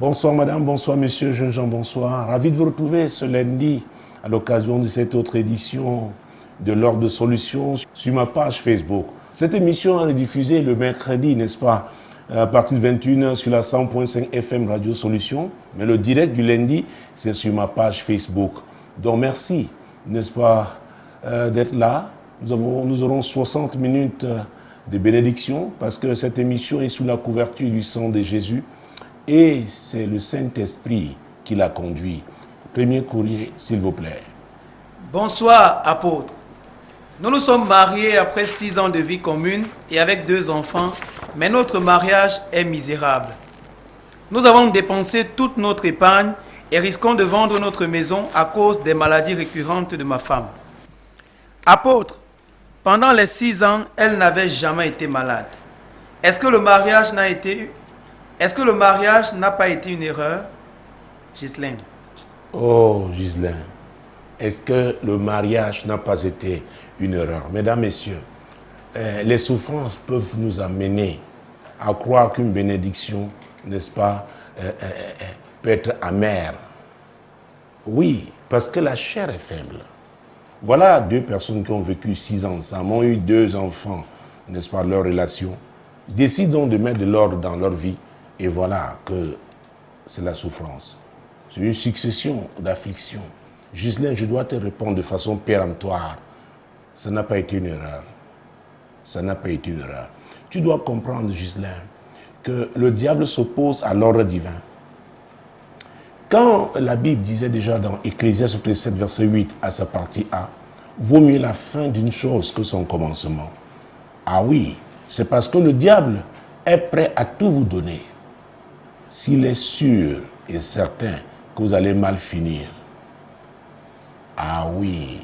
Bonsoir madame, bonsoir monsieur, jeune Jean, bonsoir. Ravi de vous retrouver ce lundi à l'occasion de cette autre édition de l'Ordre de Solutions sur ma page Facebook. Cette émission est diffusée le mercredi, n'est-ce pas, à partir de 21h sur la 100.5 FM Radio Solutions. Mais le direct du lundi, c'est sur ma page Facebook. Donc merci, n'est-ce pas, d'être là. Nous aurons 60 minutes de bénédiction parce que cette émission est sous la couverture du sang de Jésus. Et c'est le Saint-Esprit qui l'a conduit. Premier courrier, s'il vous plaît. Bonsoir, apôtre. Nous nous sommes mariés après 6 ans de vie commune et avec 2 enfants, mais notre mariage est misérable. Nous avons dépensé toute notre épargne et risquons de vendre notre maison à cause des maladies récurrentes de ma femme. Apôtre, pendant les 6 ans, elle n'avait jamais été malade. Est-ce que le mariage n'a pas été une erreur? Ghislaine. Oh, Ghislaine, est-ce que le mariage n'a pas été une erreur? Mesdames, Messieurs, les souffrances peuvent nous amener à croire qu'une bénédiction, n'est-ce pas, peut être amère. Oui, parce que la chair est faible. Voilà 2 personnes qui ont vécu 6 ans ensemble, ont eu 2 enfants, n'est-ce pas, leur relation. Décidons de mettre de l'ordre dans leur vie. Et voilà que c'est la souffrance. C'est une succession d'afflictions. Ghislaine, je dois te répondre de façon péremptoire. Ça n'a pas été une erreur. Ça n'a pas été une erreur. Tu dois comprendre, Ghislaine, que le diable s'oppose à l'ordre divin. Quand la Bible disait déjà dans Ecclésiaste 7, verset 8, à sa partie A, vaut mieux la fin d'une chose que son commencement. Ah oui, c'est parce que le diable est prêt à tout vous donner. S'il est sûr et certain que vous allez mal finir. Ah oui,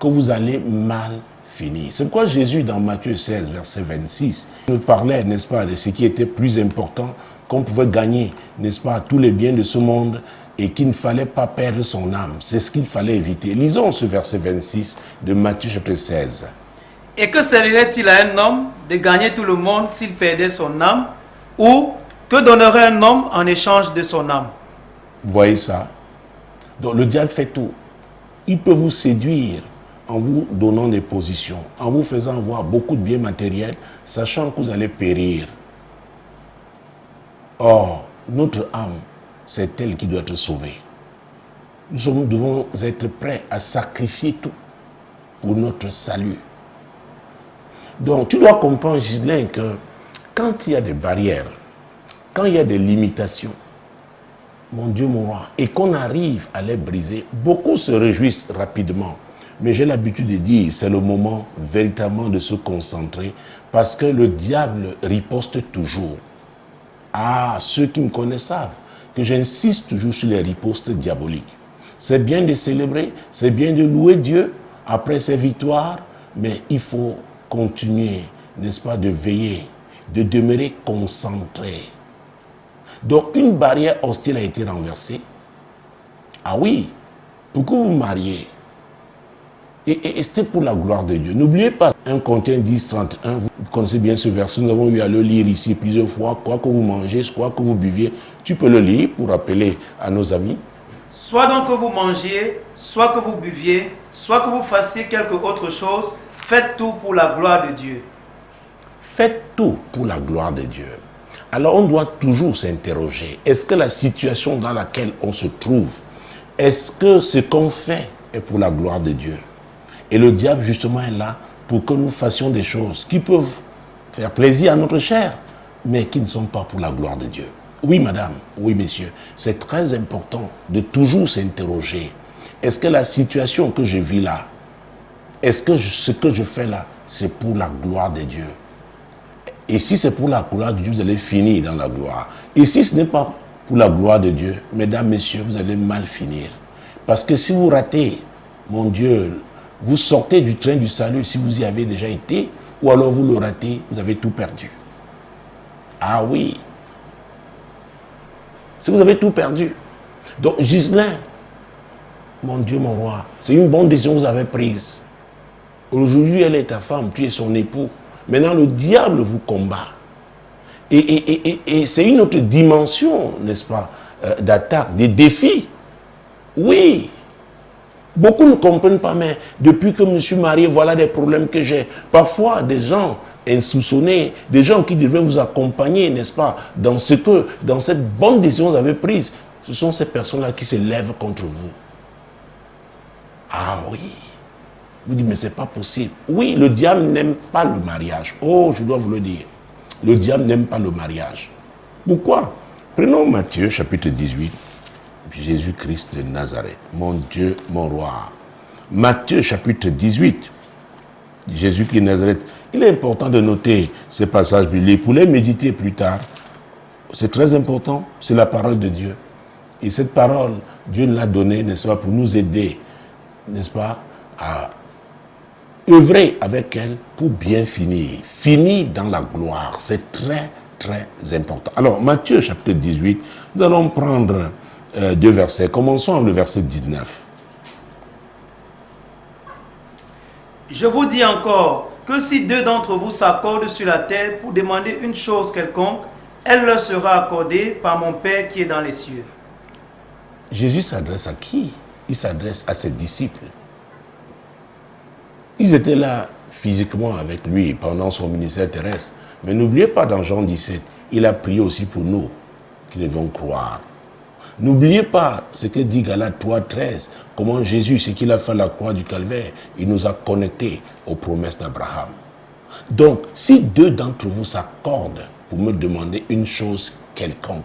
que vous allez mal finir. C'est pourquoi Jésus, dans Matthieu 16, verset 26, nous parlait, n'est-ce pas, de ce qui était plus important, qu'on pouvait gagner, n'est-ce pas, tous les biens de ce monde et qu'il ne fallait pas perdre son âme. C'est ce qu'il fallait éviter. Lisons ce verset 26 de Matthieu chapitre 16. Et que servirait-il à un homme de gagner tout le monde s'il perdait son âme? Ou que donnerait un homme en échange de son âme? Vous voyez ça? Donc le diable fait tout. Il peut vous séduire en vous donnant des positions, en vous faisant avoir beaucoup de biens matériels, sachant que vous allez périr. Or, notre âme, c'est elle qui doit être sauvée. Nous devons être prêts à sacrifier tout pour notre salut. Donc, tu dois comprendre, Ghislaine, que quand il y a des barrières, quand il y a des limitations, mon Dieu, mon roi, et qu'on arrive à les briser, beaucoup se réjouissent rapidement. Mais j'ai l'habitude de dire, c'est le moment véritablement de se concentrer parce que le diable riposte toujours. Ah, ceux qui me connaissent savent que j'insiste toujours sur les ripostes diaboliques. C'est bien de célébrer, c'est bien de louer Dieu après ses victoires, mais il faut continuer, n'est-ce pas, de veiller, de demeurer concentré. Donc une barrière hostile a été renversée. Ah oui, pour que vous vous mariez, et c'était pour la gloire de Dieu. N'oubliez pas 1 Corinthiens 10, 31, vous connaissez bien ce verset, nous avons eu à le lire ici plusieurs fois. Quoi que vous mangez, quoi que vous buviez, tu peux le lire pour rappeler à nos amis. Soit donc que vous mangiez, soit que vous buviez, soit que vous fassiez quelque autre chose, faites tout pour la gloire de Dieu. Faites tout pour la gloire de Dieu. Alors on doit toujours s'interroger, est-ce que la situation dans laquelle on se trouve, est-ce que ce qu'on fait est pour la gloire de Dieu? Et le diable justement est là pour que nous fassions des choses qui peuvent faire plaisir à notre chair, mais qui ne sont pas pour la gloire de Dieu. Oui madame, oui messieurs, c'est très important de toujours s'interroger. Est-ce que la situation que je vis là, est-ce que ce que je fais là, c'est pour la gloire de Dieu? Et si c'est pour la gloire de Dieu, vous allez finir dans la gloire. Et si ce n'est pas pour la gloire de Dieu, mesdames, messieurs, vous allez mal finir. Parce que si vous ratez, mon Dieu, vous sortez du train du salut si vous y avez déjà été, ou alors vous le ratez, vous avez tout perdu. Ah oui. Si vous avez tout perdu. Donc, Ghislaine, mon Dieu, mon roi, c'est une bonne décision que vous avez prise. Aujourd'hui, elle est ta femme, tu es son époux. Maintenant, le diable vous combat. Et c'est une autre dimension, n'est-ce pas, d'attaque, des défis. Oui. Beaucoup ne comprennent pas, mais depuis que je me suis marié, voilà des problèmes que j'ai. Parfois, des gens insoupçonnés, des gens qui devaient vous accompagner, n'est-ce pas, dans cette bonne décision que vous avez prise, ce sont ces personnes-là qui se lèvent contre vous. Ah oui. Vous dites, mais c'est pas possible. Oui, le diable n'aime pas le mariage. Oh, je dois vous le dire. Le diable n'aime pas le mariage. Pourquoi? Prenons Matthieu, chapitre 18. Jésus-Christ de Nazareth, mon Dieu, mon roi. Matthieu chapitre 18, Jésus-Christ de Nazareth. Il est important de noter ces passages bibliques pour les méditer plus tard. C'est très important, c'est la parole de Dieu. Et cette parole, Dieu l'a donnée, n'est-ce pas, pour nous aider, n'est-ce pas, à œuvrer avec elle pour bien finir. Finir dans la gloire, c'est très, très important. Alors, Matthieu chapitre 18, nous allons prendre deux versets. Commençons avec le verset 19. Je vous dis encore que si deux d'entre vous s'accordent sur la terre pour demander une chose quelconque, elle leur sera accordée par mon Père qui est dans les cieux. Jésus s'adresse à qui? Il s'adresse à ses disciples. Ils étaient là physiquement avec lui pendant son ministère terrestre. Mais n'oubliez pas, dans Jean 17, il a prié aussi pour nous qui devions croire. N'oubliez pas ce que dit Galates 3:13, comment Jésus, ce qu'il a fait à la croix du Calvaire, il nous a connectés aux promesses d'Abraham. Donc, si deux d'entre vous s'accordent pour me demander une chose quelconque,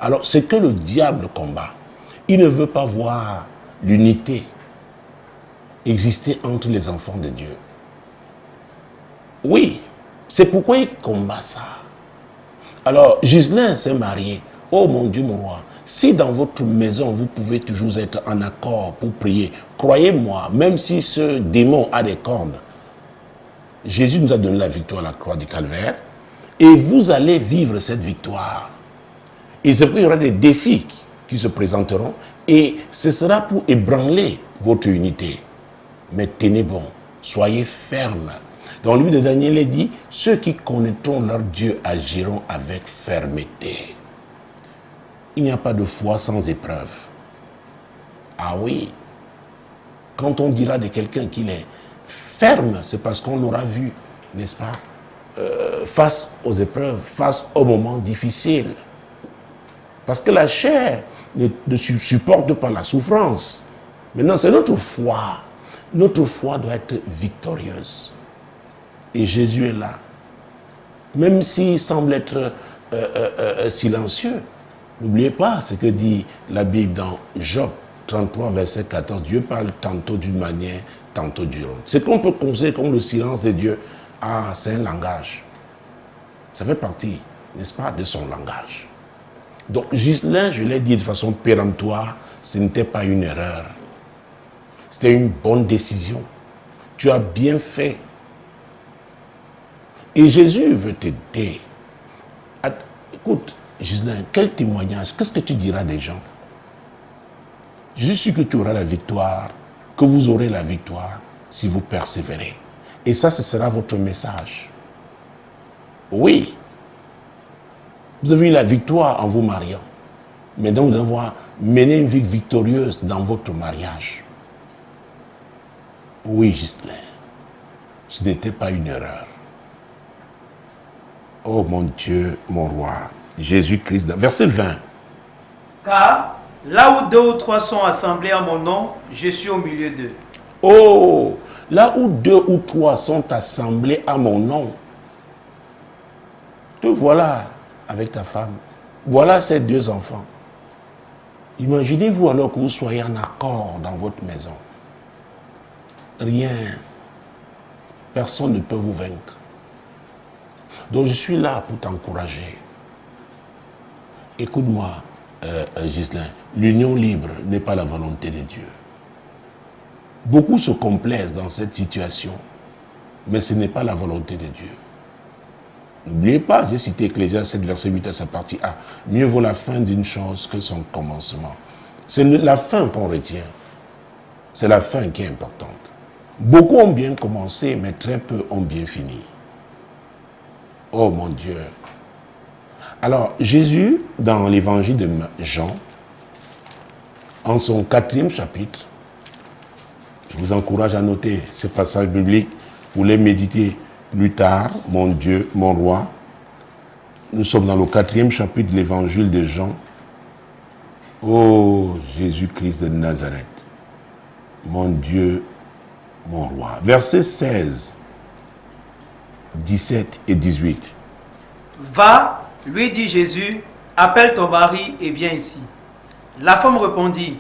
alors c'est que le diable combat. Il ne veut pas voir l'unité exister entre les enfants de Dieu. Oui, c'est pourquoi il combat ça. Alors, Ghislain s'est marié. Oh mon Dieu, mon roi, si dans votre maison, vous pouvez toujours être en accord pour prier, croyez-moi, même si ce démon a des cornes, Jésus nous a donné la victoire à la croix du Calvaire et vous allez vivre cette victoire. Et c'est pourquoi il y aura des défis qui se présenteront et ce sera pour ébranler votre unité. Mais tenez bon, soyez fermes. Dans le livre de Daniel, il dit, ceux qui connaîtront leur Dieu agiront avec fermeté. Il n'y a pas de foi sans épreuve. Ah oui. Quand on dira de quelqu'un qu'il est ferme, c'est parce qu'on l'aura vu, n'est-ce pas, face aux épreuves, face aux moments difficiles. Parce que la chair ne supporte pas la souffrance. Maintenant, c'est notre foi. Notre foi doit être victorieuse. Et Jésus est là. Même s'il semble être silencieux, n'oubliez pas ce que dit la Bible dans Job 33, verset 14. Dieu parle tantôt d'une manière, tantôt d'une autre. Ce qu'on peut considérer comme le silence de Dieu, c'est un langage. Ça fait partie, n'est-ce pas, de son langage. Donc, Ghislain, je l'ai dit de façon péremptoire, ce n'était pas une erreur. C'était une bonne décision. Tu as bien fait. Et Jésus veut t'aider. Écoute, Ghislain, quel témoignage, qu'est-ce que tu diras des gens? Je suis sûr que tu auras la victoire, que vous aurez la victoire si vous persévérez. Et ça, ce sera votre message. Oui. Vous avez eu la victoire en vous mariant. Maintenant, vous devez avoir mené une vie victorieuse dans votre mariage. Oui, Ghislain. Ce n'était pas une erreur. Oh mon Dieu, mon roi, Jésus-Christ. Verset 20. Car là où deux ou trois sont assemblés à mon nom, je suis au milieu d'eux. Oh, là où deux ou trois sont assemblés à mon nom, te voilà avec ta femme. Voilà ces deux enfants. Imaginez-vous alors que vous soyez en accord dans votre maison. Rien. Personne ne peut vous vaincre. Donc je suis là pour t'encourager. Écoute-moi, Ghislain, l'union libre n'est pas la volonté de Dieu. Beaucoup se complaisent dans cette situation, mais ce n'est pas la volonté de Dieu. N'oubliez pas, j'ai cité Ecclésiaste 7, verset 8 à sa partie A. Mieux vaut la fin d'une chose que son commencement. C'est la fin qu'on retient. C'est la fin qui est importante. Beaucoup ont bien commencé, mais très peu ont bien fini. Oh mon Dieu, Alors, Jésus, dans l'évangile de Jean, en son 4e chapitre, je vous encourage à noter ce passage biblique pour les méditer plus tard, mon Dieu, mon roi. Nous sommes dans le 4e chapitre de l'évangile de Jean. Oh, Jésus-Christ de Nazareth, mon Dieu, mon roi. Versets 16, 17 et 18. Va, lui dit Jésus, appelle ton mari et viens ici. La femme répondit,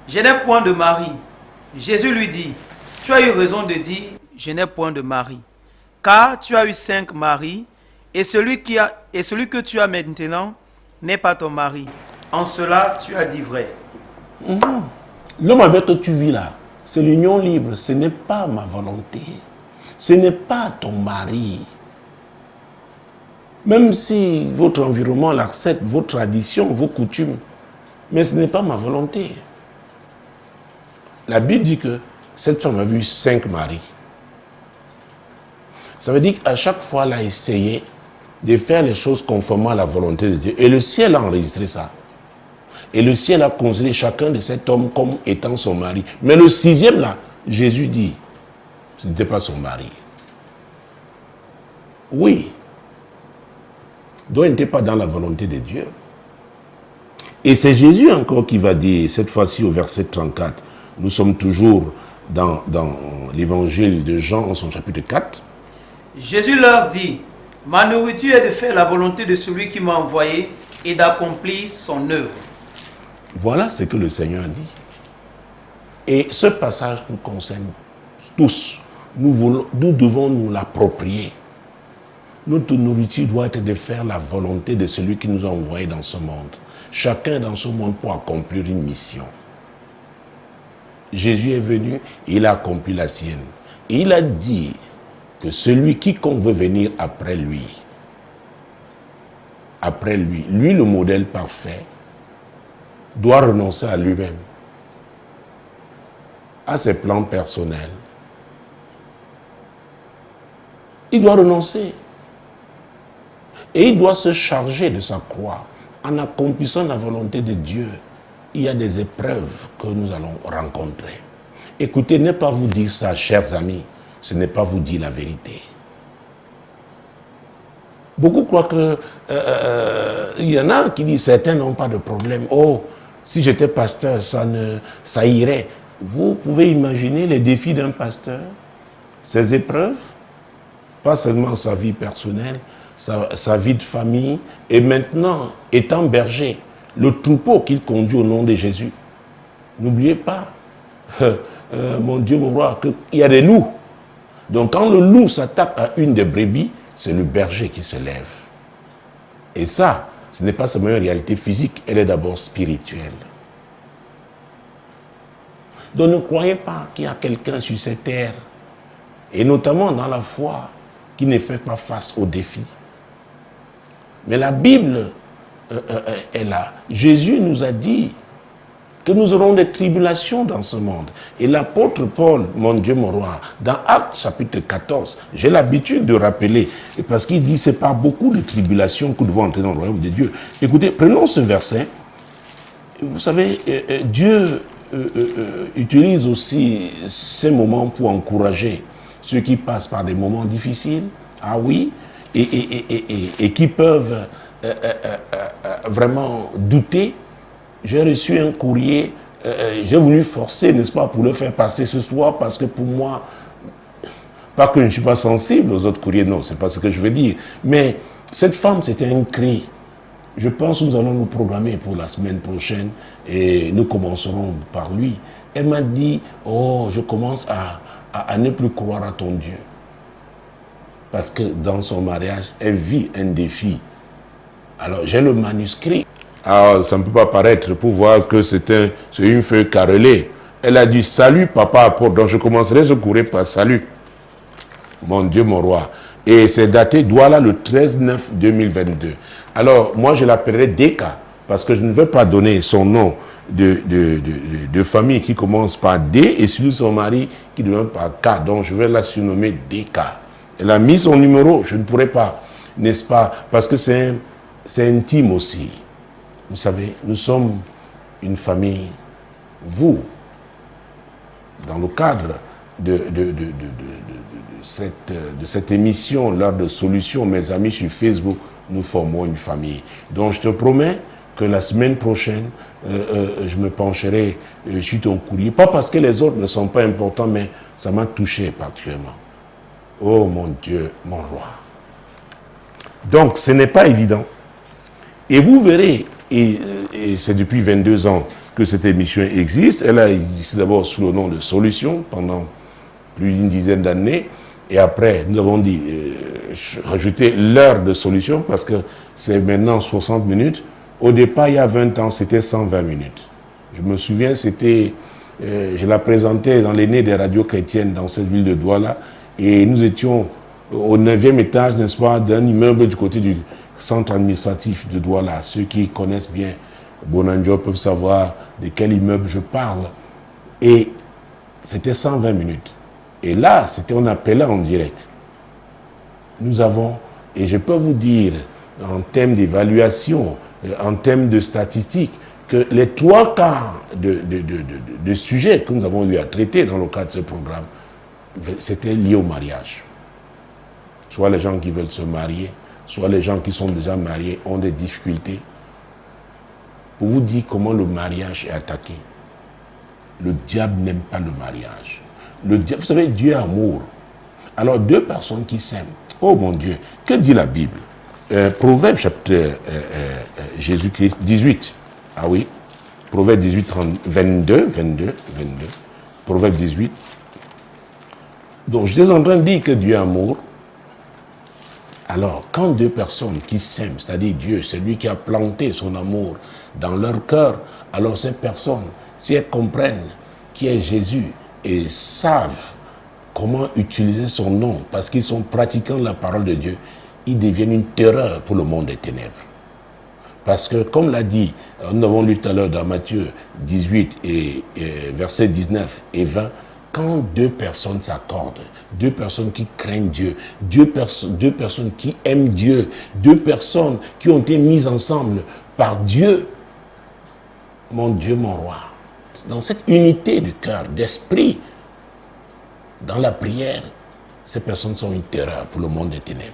je n'ai point de mari. Jésus lui dit, tu as eu raison de dire, je n'ai point de mari. Car tu as eu 5 maris, et celui que tu as maintenant n'est pas ton mari. En cela, tu as dit vrai. L'homme avec que tu vis là, c'est l'union libre. Ce n'est pas ma volonté. Ce n'est pas ton mari. Même si votre environnement l'accepte, vos traditions, vos coutumes, mais ce n'est pas ma volonté. La Bible dit que cette femme a vu 5 maris. Ça veut dire qu'à chaque fois, elle a essayé de faire les choses conformément à la volonté de Dieu. Et le ciel a enregistré ça. Et le ciel a considéré chacun de cet homme comme étant son mari. Mais le 6e là, Jésus dit, ce n'était pas son mari. Oui. Donc il n'était pas dans la volonté de Dieu. Et c'est Jésus encore qui va dire, cette fois-ci au verset 34, nous sommes toujours dans l'évangile de Jean en son chapitre 4. Jésus leur dit, ma nourriture est de faire la volonté de celui qui m'a envoyé et d'accomplir son œuvre. Voilà ce que le Seigneur dit. Et ce passage nous concerne tous. Nous devons nous l'approprier. Notre nourriture doit être de faire la volonté de celui qui nous a envoyés dans ce monde. Chacun dans ce monde pour accomplir une mission. Jésus est venu et il a accompli la sienne. Et il a dit que celui quiconque veut venir après lui, lui le modèle parfait, doit renoncer à lui-même, à ses plans personnels. Il doit renoncer. Et il doit se charger de sa croix. En accomplissant la volonté de Dieu, il y a des épreuves que nous allons rencontrer. Écoutez, ne pas vous dire ça, chers amis, ce n'est pas vous dire la vérité. Beaucoup croient que il y en a qui disent certains n'ont pas de problème. Oh, si j'étais pasteur, ça irait. Vous pouvez imaginer les défis d'un pasteur, ses épreuves, pas seulement sa vie personnelle, sa vie de famille, et maintenant, étant berger, le troupeau qu'il conduit au nom de Jésus. N'oubliez pas, mon Dieu, mon roi, qu'il y a des loups. Donc quand le loup s'attaque à une des brebis, c'est le berger qui se lève. Et ça, ce n'est pas seulement une réalité physique, elle est d'abord spirituelle. Donc ne croyez pas qu'il y a quelqu'un sur cette terre, et notamment dans la foi, qui ne fait pas face aux défis. Mais la Bible est là. Jésus nous a dit que nous aurons des tribulations dans ce monde. Et l'apôtre Paul, mon Dieu, mon roi, dans Actes chapitre 14, j'ai l'habitude de rappeler, parce qu'il dit, c'est par beaucoup de tribulations que nous devons entrer dans le royaume de Dieu. Écoutez, prenons ce verset. Vous savez, Dieu utilise aussi ces moments pour encourager ceux qui passent par des moments difficiles, ah oui, et qui peuvent vraiment douter. J'ai reçu un courrier, j'ai voulu forcer, n'est-ce pas, pour le faire passer ce soir, parce que pour moi, pas que je ne suis pas sensible aux autres courriers, non, c'est pas ce que je veux dire, mais cette femme, c'était un cri. Je pense que nous allons nous programmer pour la semaine prochaine, et nous commencerons par lui. Elle m'a dit, oh, je commence à ne plus croire à ton Dieu. Parce que dans son mariage, elle vit un défi. Alors, j'ai le manuscrit. Alors, ça ne peut pas paraître pour voir que c'est une feuille carrelée. Elle a dit, salut papa apôtre. Donc, je commencerai ce courrier par salut. Mon Dieu, mon roi. Et c'est daté Douala le 13/9/2022. Alors, moi, je l'appellerai Deka, parce que je ne veux pas donner son nom de famille qui commence par D et celui de son mari qui devient par K. Donc, je vais la surnommer Deka. Elle a mis son numéro, je ne pourrais pas, n'est-ce pas, parce que c'est c'est intime aussi. Vous savez, nous sommes une famille, vous, dans le cadre de cette émission, l'heure de solution, mes amis sur Facebook, nous formons une famille. Donc je te promets que la semaine prochaine, je me pencherai sur ton courrier. Pas parce que les autres ne sont pas importants, mais ça m'a touché particulièrement. Oh mon Dieu, mon roi. Donc ce n'est pas évident. Et vous verrez, et c'est depuis 22 ans que cette émission existe. Elle a existé d'abord sous le nom de Solution pendant plus d'une dizaine d'années. Et après, nous avons dit, rajouter l'heure de Solution parce que c'est maintenant 60 minutes. Au départ, il y a 20 ans, c'était 120 minutes. Je me souviens, c'était, je la présentais dans l'aîné des radios chrétiennes dans cette ville de Douala. Et nous étions au 9e étage, n'est-ce pas, d'un immeuble du côté du centre administratif de Douala. Ceux qui connaissent bien Bonanjo peuvent savoir de quel immeuble je parle. Et c'était 120 minutes. Et là, on appelait en direct. Nous avons, et je peux vous dire, en termes d'évaluation, en termes de statistiques, que les 3/4 de sujets que nous avons eu à traiter dans le cadre de ce programme, c'était lié au mariage. Soit les gens qui veulent se marier, soit les gens qui sont déjà mariés ont des difficultés. Pour vous dire comment le mariage est attaqué. Le diable n'aime pas le mariage. Le diable, vous savez, Dieu est amour. Alors deux personnes qui s'aiment. Oh mon Dieu, que dit la Bible? Proverbe chapitre Jésus-Christ 18. Ah oui, Proverbe 18, 22. Proverbe 18. Donc je suis en train de dire que Dieu est amour. Alors, quand deux personnes qui s'aiment, c'est-à-dire Dieu, c'est lui qui a planté son amour dans leur cœur, alors ces personnes, si elles comprennent qui est Jésus et savent comment utiliser son nom, parce qu'ils sont pratiquants de la parole de Dieu, ils deviennent une terreur pour le monde des ténèbres. Parce que, comme l'a dit, nous avons lu tout à l'heure dans Matthieu 18 et versets 19 et 20, quand deux personnes s'accordent, deux personnes qui craignent Dieu, deux personnes qui aiment Dieu, deux personnes qui ont été mises ensemble par Dieu, mon roi, dans cette unité de cœur, d'esprit, dans la prière, ces personnes sont une terreur pour le monde des ténèbres.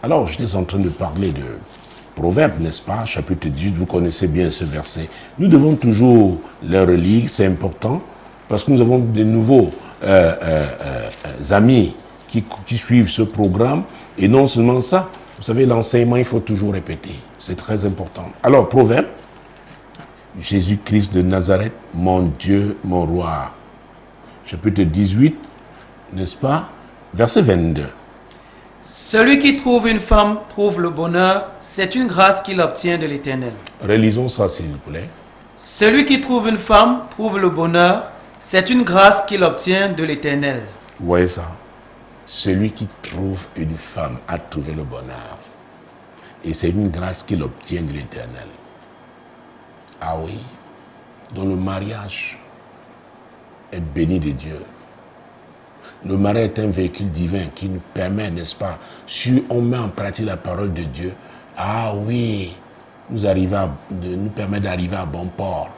Alors, je suis en train de parler de Proverbe, n'est-ce pas, chapitre 18, vous connaissez bien ce verset. Nous devons toujours le relire, c'est important, parce que nous avons de nouveaux amis qui suivent ce programme. Et non seulement ça, vous savez, l'enseignement, il faut toujours répéter. C'est très important. Alors, Proverbe, Jésus-Christ de Nazareth, mon Dieu, mon roi. Chapitre 18, n'est-ce pas, verset 22. Celui qui trouve une femme trouve le bonheur, c'est une grâce qu'il obtient de l'Éternel. Relisons ça, s'il vous plaît. Celui qui trouve une femme trouve le bonheur, c'est une grâce qu'il obtient de l'Éternel. Vous voyez ça? Celui qui trouve une femme a trouvé le bonheur. Et c'est une grâce qu'il obtient de l'Éternel. Ah oui? Dans le mariage est béni de Dieu. Le mariage est un véhicule divin qui nous permet, n'est-ce pas, si on met en pratique la parole de Dieu, ah oui, nous permet d'arriver à bon port.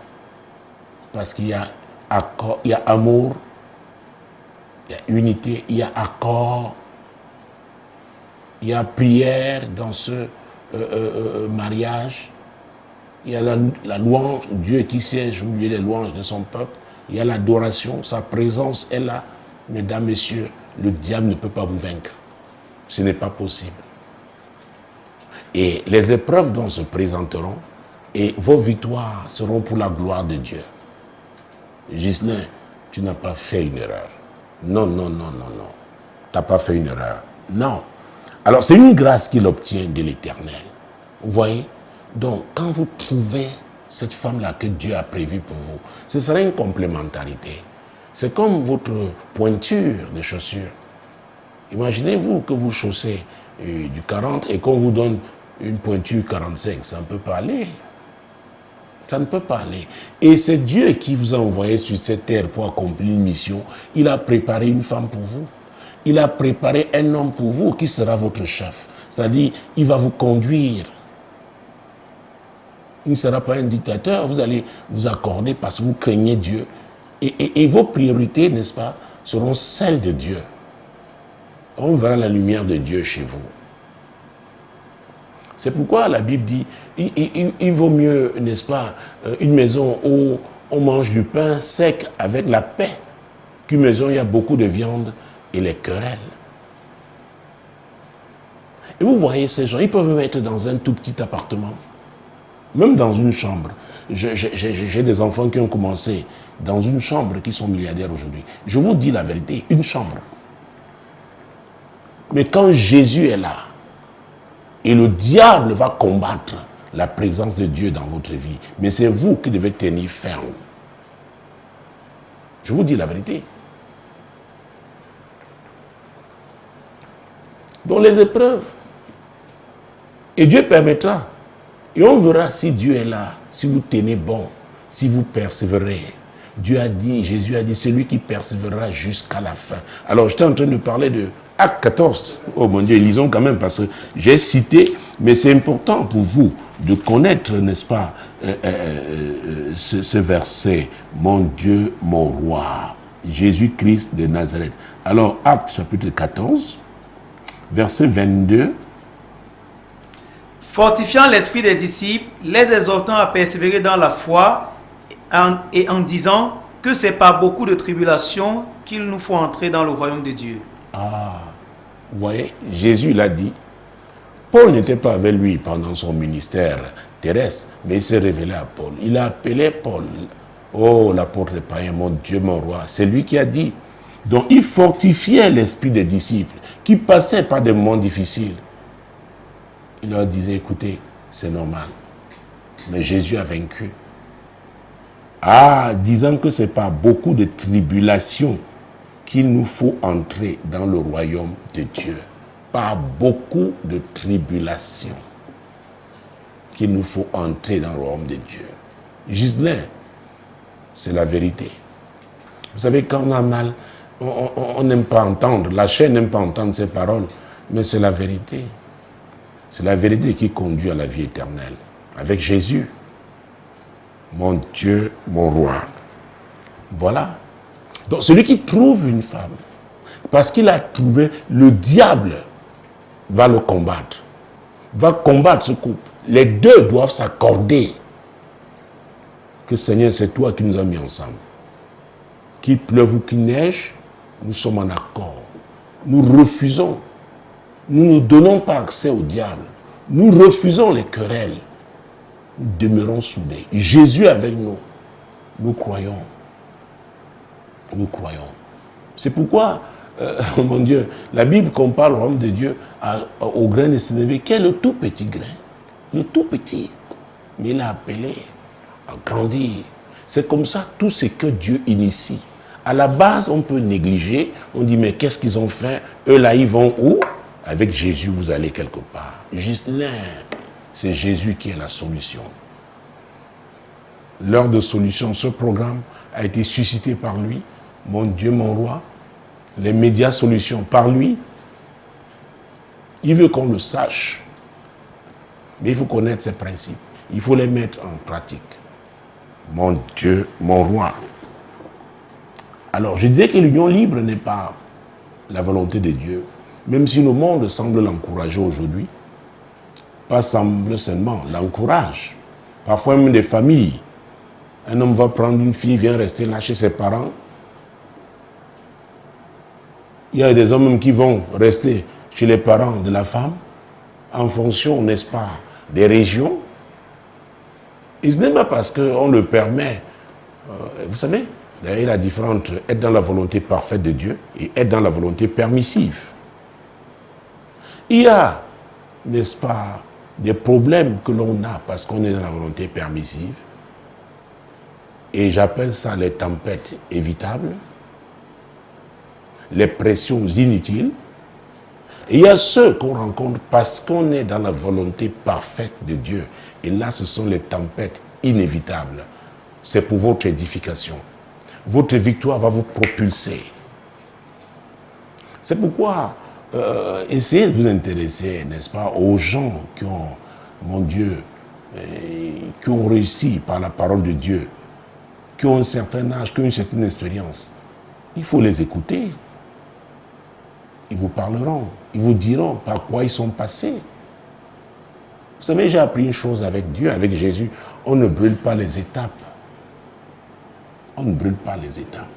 Parce qu'il y a accord, il y a amour, il y a unité, il y a accord, il y a prière dans ce mariage, il y a la louange, Dieu qui siège au milieu des louanges de son peuple, il y a l'adoration, sa présence est là. Mesdames, messieurs, le diable ne peut pas vous vaincre. Ce n'est pas possible. Et les épreuves dont se présenteront et vos victoires seront pour la gloire de Dieu. Ghislain, tu n'as pas fait une erreur. Non. Tu n'as pas fait une erreur. Non. Alors, c'est une grâce qu'il obtient de l'Éternel. Vous voyez? Donc, quand vous trouvez cette femme-là que Dieu a prévue pour vous, ce sera une complémentarité. C'est comme votre pointure de chaussures. Imaginez-vous que vous chaussez du 40 et qu'on vous donne une pointure 45. Ça ne peut pas aller. Ça ne peut pas aller. Et c'est Dieu qui vous a envoyé sur cette terre pour accomplir une mission. Il a préparé une femme pour vous. Il a préparé un homme pour vous qui sera votre chef. C'est-à-dire, il va vous conduire Il ne sera pas un dictateur. Vous allez vous accorder parce que vous craignez Dieu. Et vos priorités, n'est-ce pas, seront celles de Dieu. On verra la lumière de Dieu chez vous. C'est pourquoi la Bible dit, il vaut mieux, n'est-ce pas, une maison où on mange du pain sec avec la paix, qu'une maison où il y a beaucoup de viande et les querelles. Et vous voyez ces gens, ils peuvent même être dans un tout petit appartement, même dans une chambre. J'ai des enfants qui ont commencé dans une chambre qui sont milliardaires aujourd'hui. Je vous dis la vérité, une chambre. Mais quand Jésus est là, et le diable va combattre la présence de Dieu dans votre vie, mais c'est vous qui devez tenir ferme. Je vous dis la vérité. Donc les épreuves, et Dieu permettra, et on verra si Dieu est là, si vous tenez bon, si vous persévérez. Dieu a dit, Jésus a dit, celui qui persévérera jusqu'à la fin. Alors j'étais en train de parler de Acte 14. Oh mon Dieu, lisons quand même parce que j'ai cité, mais c'est important pour vous de connaître, n'est-ce pas, ce verset. Mon Dieu, mon roi, Jésus-Christ de Nazareth. Alors, Acte chapitre 14, verset 22. Fortifiant l'esprit des disciples, les exhortant à persévérer dans la foi et en disant que c'est par beaucoup de tribulations qu'il nous faut entrer dans le royaume de Dieu. Ah, vous voyez, Jésus l'a dit. Paul n'était pas avec lui pendant son ministère terrestre, mais il s'est révélé à Paul. Il a appelé Paul. Oh, l'apôtre païen, mon Dieu, mon roi. C'est lui qui a dit. Donc, il fortifiait l'esprit des disciples qui passaient par des moments difficiles. Il leur disait, écoutez, c'est normal. Mais Jésus a vaincu. Ah, disant que c'est par beaucoup de tribulations qu'il nous faut entrer dans le royaume de Dieu. Par beaucoup de tribulations qu'il nous faut entrer dans le royaume de Dieu. Ghislain, c'est la vérité. Vous savez, quand on a mal, on n'aime pas entendre, la chair n'aime pas entendre ces paroles, mais c'est la vérité. C'est la vérité qui conduit à la vie éternelle. Avec Jésus, mon Dieu, mon roi. Voilà. Donc celui qui trouve une femme, parce qu'il a trouvé, le diable va le combattre. Va combattre ce couple. Les deux doivent s'accorder. Que Seigneur, c'est toi qui nous as mis ensemble. Qu'il pleuve ou qu'il neige, nous sommes en accord. Nous refusons. Nous ne donnons pas accès au diable. Nous refusons les querelles. Nous demeurons soudés. Jésus est avec nous. Nous croyons. Nous croyons. C'est pourquoi, mon Dieu, la Bible compare le royaume de Dieu au grain de sénévé, qui est le tout petit grain. Le tout petit. Mais il a appelé à grandir. C'est comme ça tout ce que Dieu initie. À la base, on peut négliger. On dit, mais qu'est-ce qu'ils ont fait? Eux là, ils vont où? Avec Jésus, vous allez quelque part. Juste là, c'est Jésus qui est la solution. L'heure de solution, ce programme a été suscité par lui. Mon Dieu, mon roi. Les médias solutions par lui. Il veut qu'on le sache. Mais il faut connaître ses principes. Il faut les mettre en pratique. Mon Dieu, mon roi. Alors, je disais que l'union libre n'est pas la volonté de Dieu. Même si le monde semble l'encourager aujourd'hui, pas semble seulement, l'encourage. Parfois même des familles. Un homme va prendre une fille, vient rester là chez ses parents. Il y a des hommes qui vont rester chez les parents de la femme en fonction, n'est-ce pas, des régions. Et ce n'est pas parce qu'on le permet. Vous savez, d'ailleurs, la différence entre être dans la volonté parfaite de Dieu et être dans la volonté permissive. Il y a, n'est-ce pas, des problèmes que l'on a parce qu'on est dans la volonté permissive. Et j'appelle ça les tempêtes évitables, les pressions inutiles. Et il y a ceux qu'on rencontre parce qu'on est dans la volonté parfaite de Dieu. Et là, ce sont les tempêtes inévitables. C'est pour votre édification. Votre victoire va vous propulser. C'est pourquoi essayez de vous intéresser, n'est-ce pas, aux gens qui ont, mon Dieu, qui ont réussi par la parole de Dieu, qui ont un certain âge, qui ont une certaine expérience. Il faut les écouter. Ils vous parleront, ils vous diront par quoi ils sont passés. Vous savez, j'ai appris une chose avec Dieu, avec Jésus. On ne brûle pas les étapes. On ne brûle pas les étapes.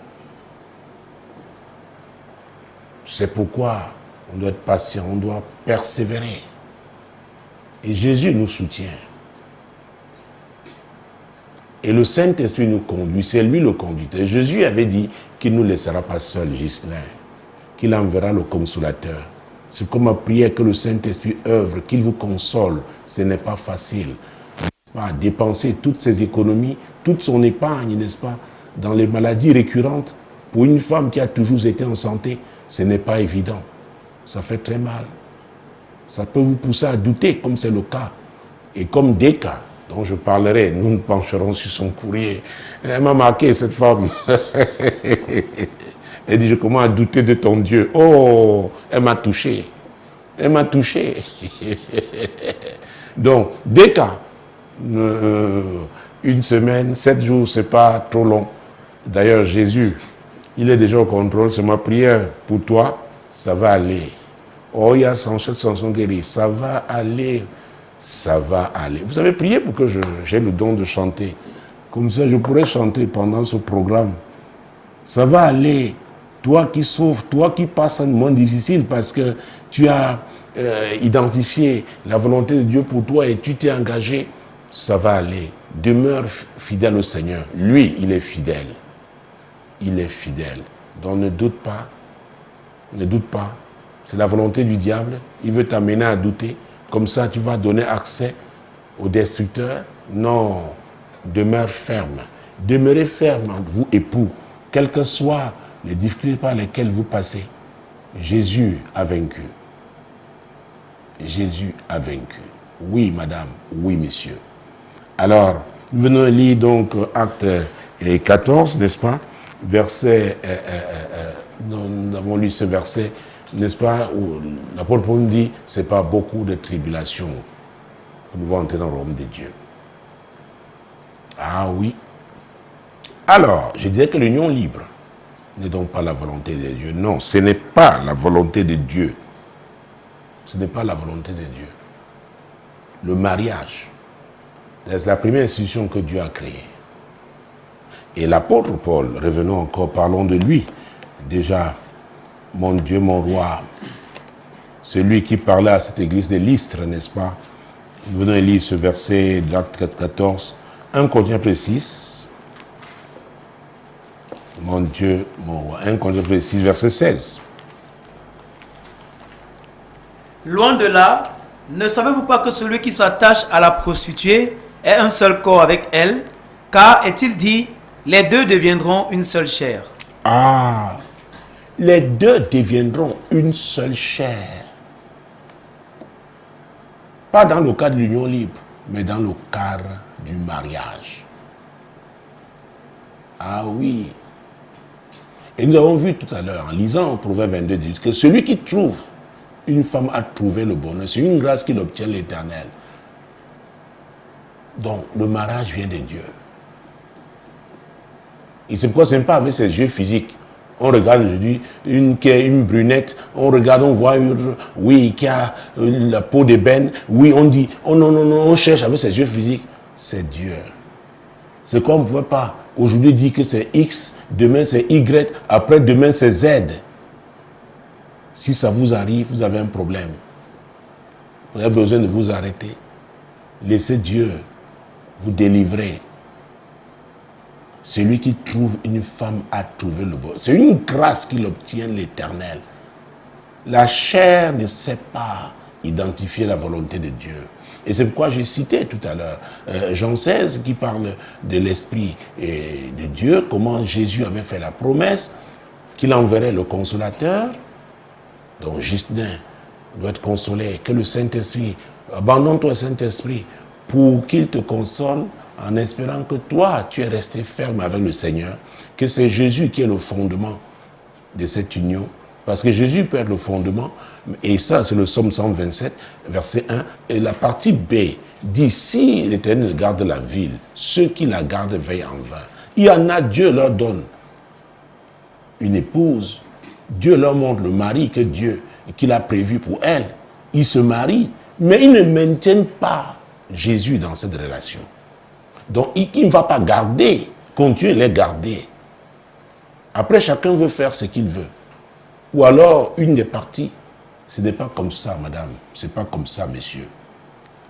C'est pourquoi on doit être patient, on doit persévérer. Et Jésus nous soutient. Et le Saint-Esprit nous conduit, c'est lui le conducteur. Jésus avait dit qu'il ne nous laissera pas seuls, Ghislain, qu'il enverra le Consolateur. C'est comme ma prière que le Saint-Esprit œuvre, qu'il vous console. Ce n'est pas facile. Pas dépenser toutes ses économies, toute son épargne, n'est-ce pas, dans les maladies récurrentes. Pour une femme qui a toujours été en santé, ce n'est pas évident. Ça fait très mal. Ça peut vous pousser à douter, comme c'est le cas. Et comme des cas dont je parlerai, nous nous pencherons sur son courrier. Elle m'a marqué, cette femme. Elle dit, je commence à douter de ton Dieu. Oh, elle m'a touché. Elle m'a touché. Donc, des cas, une semaine, 7 jours, c'est pas trop long. D'ailleurs, Jésus, il est déjà au contrôle. C'est ma prière pour toi. Ça va aller. Oh, il y a 107 chansons guéries. Ça va aller. Ça va aller. Vous avez prié pour que j'ai le don de chanter. Comme ça, je pourrais chanter pendant ce programme. Ça va aller. Toi qui souffres, toi qui passes un moment difficile parce que tu as identifié la volonté de Dieu pour toi et tu t'es engagé, ça va aller. Demeure fidèle au Seigneur. Lui, il est fidèle. Il est fidèle. Donc ne doute pas. Ne doute pas. C'est la volonté du diable. Il veut t'amener à douter. Comme ça, tu vas donner accès au destructeur. Non. Demeure ferme. Demeurez ferme entre vous époux. Quelles que soient les difficultés par lesquelles vous passez, Jésus a vaincu. Jésus a vaincu. Oui, madame. Oui, monsieur. Alors, nous venons lire donc acte 14, n'est-ce pas? Verset, nous avons lu ce verset, n'est-ce pas, où l'apôtre Paul nous dit, c'est pas beaucoup de tribulations que nous allons entrer dans le royaume de Dieu. Ah oui. Alors, je disais que l'union libre n'est donc pas la volonté de Dieu. Non, ce n'est pas la volonté de Dieu. Ce n'est pas la volonté de Dieu. Le mariage, c'est la première institution que Dieu a créée. Et l'apôtre Paul, revenons encore, parlons de lui. Déjà, mon Dieu, mon roi, celui qui parlait à cette église de Lystre, n'est-ce pas? Nous venons lire ce verset d'Acte 14, 1 Corinthiens 6. Mon Dieu, mon roi. 1 Corinthiens 6, verset 16. Loin de là, ne savez-vous pas que celui qui s'attache à la prostituée est un seul corps avec elle? Car, est-il dit, les deux deviendront une seule chair. Ah, les deux deviendront une seule chair. Pas dans le cadre de l'union libre, mais dans le cadre du mariage. Ah oui. Et nous avons vu tout à l'heure, en lisant Proverbe 22, 18, que celui qui trouve une femme a trouvé le bonheur. C'est une grâce qu'il obtient l'Éternel. Donc, le mariage vient de Dieu. Et c'est pourquoi ce n'est pas avec ses yeux physiques. On regarde aujourd'hui une qui est une brunette, on regarde, on voit, oui, qui a la peau d'ébène. Oui, on dit, oh non, non, non, on cherche avec ses yeux physiques. C'est Dieu. C'est comme on ne pouvait pas aujourd'hui dire que c'est X, demain c'est Y, après demain c'est Z. Si ça vous arrive, vous avez un problème. Vous avez besoin de vous arrêter. Laissez Dieu vous délivrer. Celui qui trouve une femme a trouvé le bon. C'est une grâce qu'il obtient l'Éternel. La chair ne sait pas identifier la volonté de Dieu. Et c'est pourquoi j'ai cité tout à l'heure Jean 16 qui parle de l'Esprit de Dieu, comment Jésus avait fait la promesse qu'il enverrait le Consolateur. Donc Justin doit être consolé, que le Saint-Esprit, abandonne-toi au Saint-Esprit pour qu'il te console en espérant que toi, tu es resté ferme avec le Seigneur, que c'est Jésus qui est le fondement de cette union Parce que Jésus peut être le fondement, et ça c'est le psaume 127, verset 1, et la partie B dit, si l'Éternel garde la ville, ceux qui la gardent veillent en vain. Il y en a, Dieu leur donne une épouse, Dieu leur montre le mari que Dieu, qu'il a prévu pour elle. Ils se marient, mais ils ne maintiennent pas Jésus dans cette relation. Donc il ne va pas garder, continuer à les garder. Après, chacun veut faire ce qu'il veut. Ou alors, une des parties, ce n'est pas comme ça, madame, ce n'est pas comme ça, messieurs.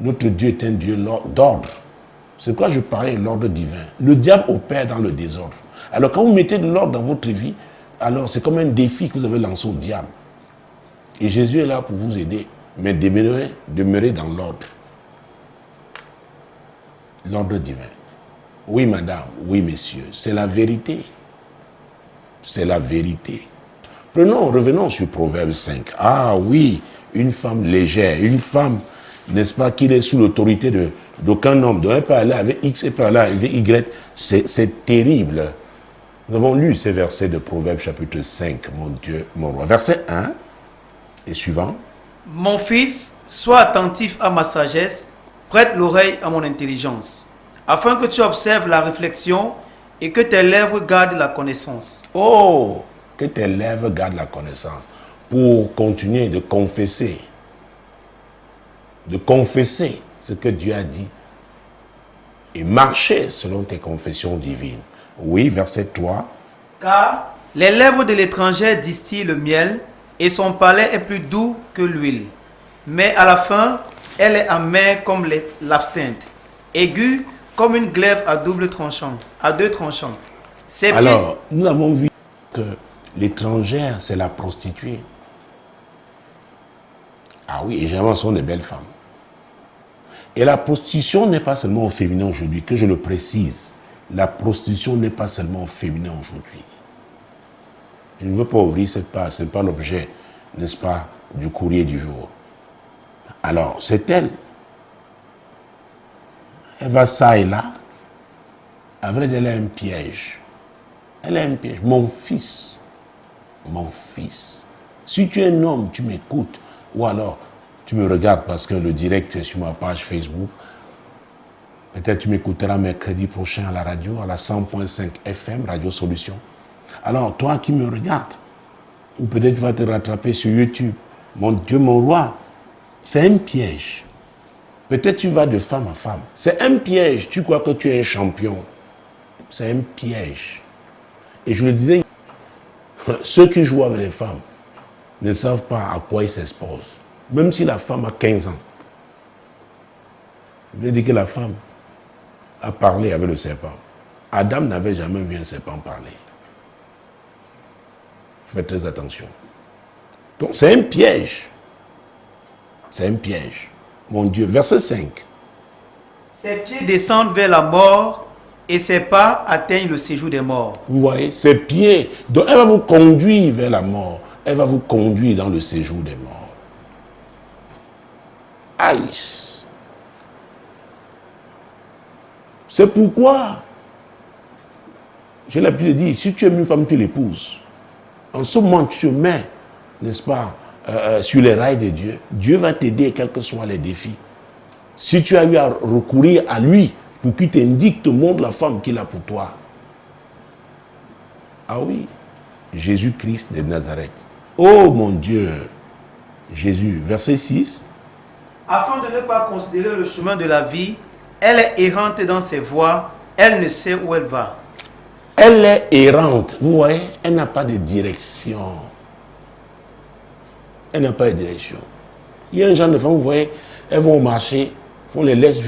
Notre Dieu est un Dieu d'ordre. C'est pourquoi je parlais de l'ordre divin. Le diable opère dans le désordre. Alors quand vous mettez de l'ordre dans votre vie, alors c'est comme un défi que vous avez lancé au diable. Et Jésus est là pour vous aider. Mais demeurez dans l'ordre. L'ordre divin. Oui, madame, oui, messieurs, c'est la vérité. C'est la vérité. Revenons sur Proverbe 5. Ah oui, une femme légère, une femme, n'est-ce pas, qui est sous l'autorité d'aucun homme. Donc elle peut aller avec X, elle peut aller avec Y. C'est terrible. Nous avons lu ces versets de Proverbe chapitre 5, mon Dieu, mon roi. Verset 1 et suivant. Mon fils, sois attentif à ma sagesse, prête l'oreille à mon intelligence, afin que tu observes la réflexion et que tes lèvres gardent la connaissance. Oh, que tes lèvres gardent la connaissance pour continuer de confesser ce que Dieu a dit et marcher selon tes confessions divines. Oui, verset 3. Car les lèvres de l'étranger distillent le miel et son palais est plus doux que l'huile. Mais à la fin, elle est amère comme l'absinthe, aiguë comme une glaive à deux tranchants. Alors, nous avons vu que l'étrangère, c'est la prostituée. Ah oui, et généralement, ce sont des belles femmes. Et la prostitution n'est pas seulement au féminin aujourd'hui, que je le précise. La prostitution n'est pas seulement au féminin aujourd'hui. Je ne veux pas ouvrir cette page, ce n'est pas l'objet, n'est-ce pas, du courrier du jour. Alors, c'est elle. Elle va ça et là. À vrai dire, elle a un piège. Elle a un piège. Mon fils, si tu es un homme, tu m'écoutes, ou alors tu me regardes parce que le direct est sur ma page Facebook. Peut-être tu m'écouteras mercredi prochain à la radio, à la 100.5 FM, Radio Solution. Alors, toi qui me regardes, ou peut-être tu vas te rattraper sur YouTube. Mon Dieu, mon roi, c'est un piège. Peut-être tu vas de femme à femme. C'est un piège. Tu crois que tu es un champion. C'est un piège. Et je le disais, ceux qui jouent avec les femmes ne savent pas à quoi ils s'exposent. Même si la femme a 15 ans. Je veux dire que la femme a parlé avec le serpent. Adam n'avait jamais vu un serpent parler. Faites très attention. Donc c'est un piège. C'est un piège. Mon Dieu, verset 5. Ses pieds descendent vers la mort et ses pas atteignent le séjour des morts. Vous voyez, ses pieds. Donc elle va vous conduire vers la mort. Elle va vous conduire dans le séjour des morts. Aïe. C'est pourquoi j'ai l'habitude de dire, si tu aimes une femme, tu l'épouses. En ce moment, tu te mets, n'est-ce pas, sur les rails de Dieu. Dieu va t'aider, quels que soient les défis. Si tu as eu à recourir à lui pour qu'il t'indique, te montre la femme qu'il a pour toi. Ah oui, Jésus-Christ de Nazareth. Oh mon Dieu, Jésus, verset 6. Afin de ne pas considérer le chemin de la vie, elle est errante dans ses voies, elle ne sait où elle va. Elle est errante, vous voyez, elle n'a pas de direction. Elle n'a pas de direction. Il y a un genre de femmes, vous voyez, elles vont au marché, font les laisses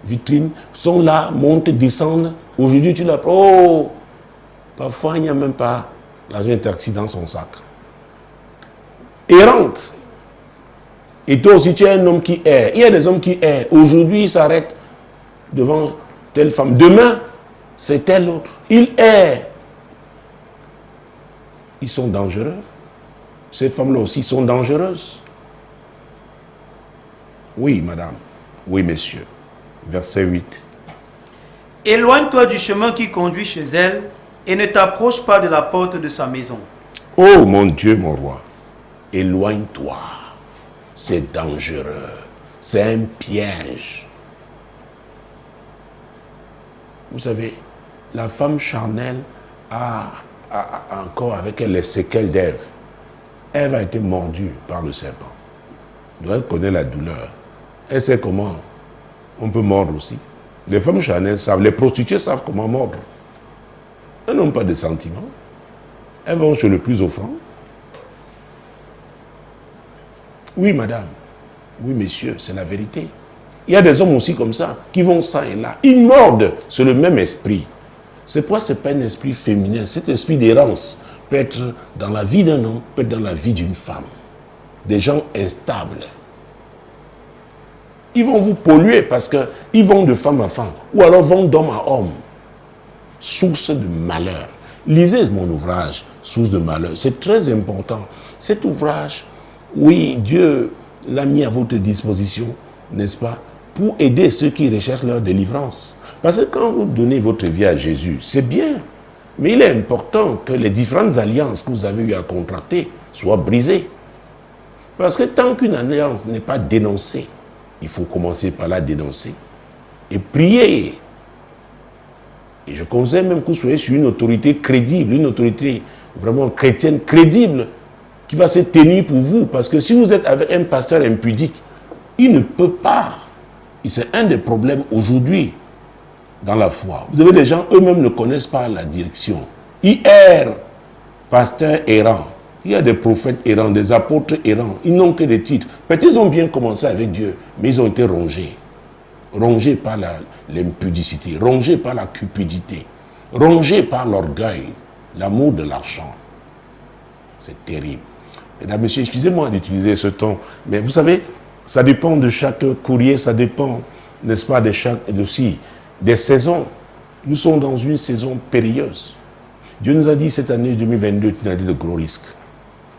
vitrines, sont là, montent, descendent. Aujourd'hui, tu l'as. Oh, parfois, il n'y a même pas l'argent taxi dans son sac. Errante. Et toi aussi, tu es un homme qui erre. Il y a des hommes qui errent. Aujourd'hui, ils s'arrêtent devant telle femme. Demain, c'est telle autre. Ils errent. Ils sont dangereux. Ces femmes-là aussi sont dangereuses. Oui, madame. Oui, monsieur. Verset 8. Éloigne-toi du chemin qui conduit chez elle et ne t'approche pas de la porte de sa maison. Oh mon Dieu, mon roi, éloigne-toi. C'est dangereux. C'est un piège. Vous savez, la femme charnelle a encore avec elle les séquelles d'Ève. Ève a été mordue par le serpent. Donc elle connaît la douleur. Elle sait comment on peut mordre aussi. Les femmes charnelles savent, les prostituées savent comment mordre. Elles n'ont pas de sentiments. Elles vont chez le plus offrant. Oui, madame. Oui, monsieur, c'est la vérité. Il y a des hommes aussi comme ça, qui vont ça et là. Ils mordent sur le même esprit. C'est pourquoi ce n'est pas un esprit féminin. Cet esprit d'errance peut être dans la vie d'un homme, peut être dans la vie d'une femme. Des gens instables. Ils vont vous polluer parce qu'ils vont de femme à femme. Ou alors vont d'homme à homme. Source de malheur. Lisez mon ouvrage, Source de malheur. C'est très important. Cet ouvrage, oui, Dieu l'a mis à votre disposition, n'est-ce pas, pour aider ceux qui recherchent leur délivrance. Parce que quand vous donnez votre vie à Jésus, c'est bien. Mais il est important que les différentes alliances que vous avez eu à contracter soient brisées. Parce que tant qu'une alliance n'est pas dénoncée, il faut commencer par la dénoncer et prier. Et je conseille même que vous soyez sur une autorité crédible, une autorité vraiment chrétienne crédible, qui va se tenir pour vous. Parce que si vous êtes avec un pasteur impudique, il ne peut pas. Et c'est un des problèmes aujourd'hui dans la foi. Vous avez des gens, eux-mêmes ne connaissent pas la direction. Ils errent, pasteurs errants. Il y a des prophètes errants, des apôtres errants. Ils n'ont que des titres. Peut-être qu'ils ont bien commencé avec Dieu, mais ils ont été rongés. Rongés par l'impudicité, rongés par la cupidité, rongés par l'orgueil, l'amour de l'argent. C'est terrible. Mesdames, messieurs, excusez-moi d'utiliser ce ton, mais vous savez, ça dépend de chaque courrier, ça dépend, n'est-ce pas, aussi des saisons. Nous sommes dans une saison périlleuse. Dieu nous a dit cette année 2022, il a dit de gros risques.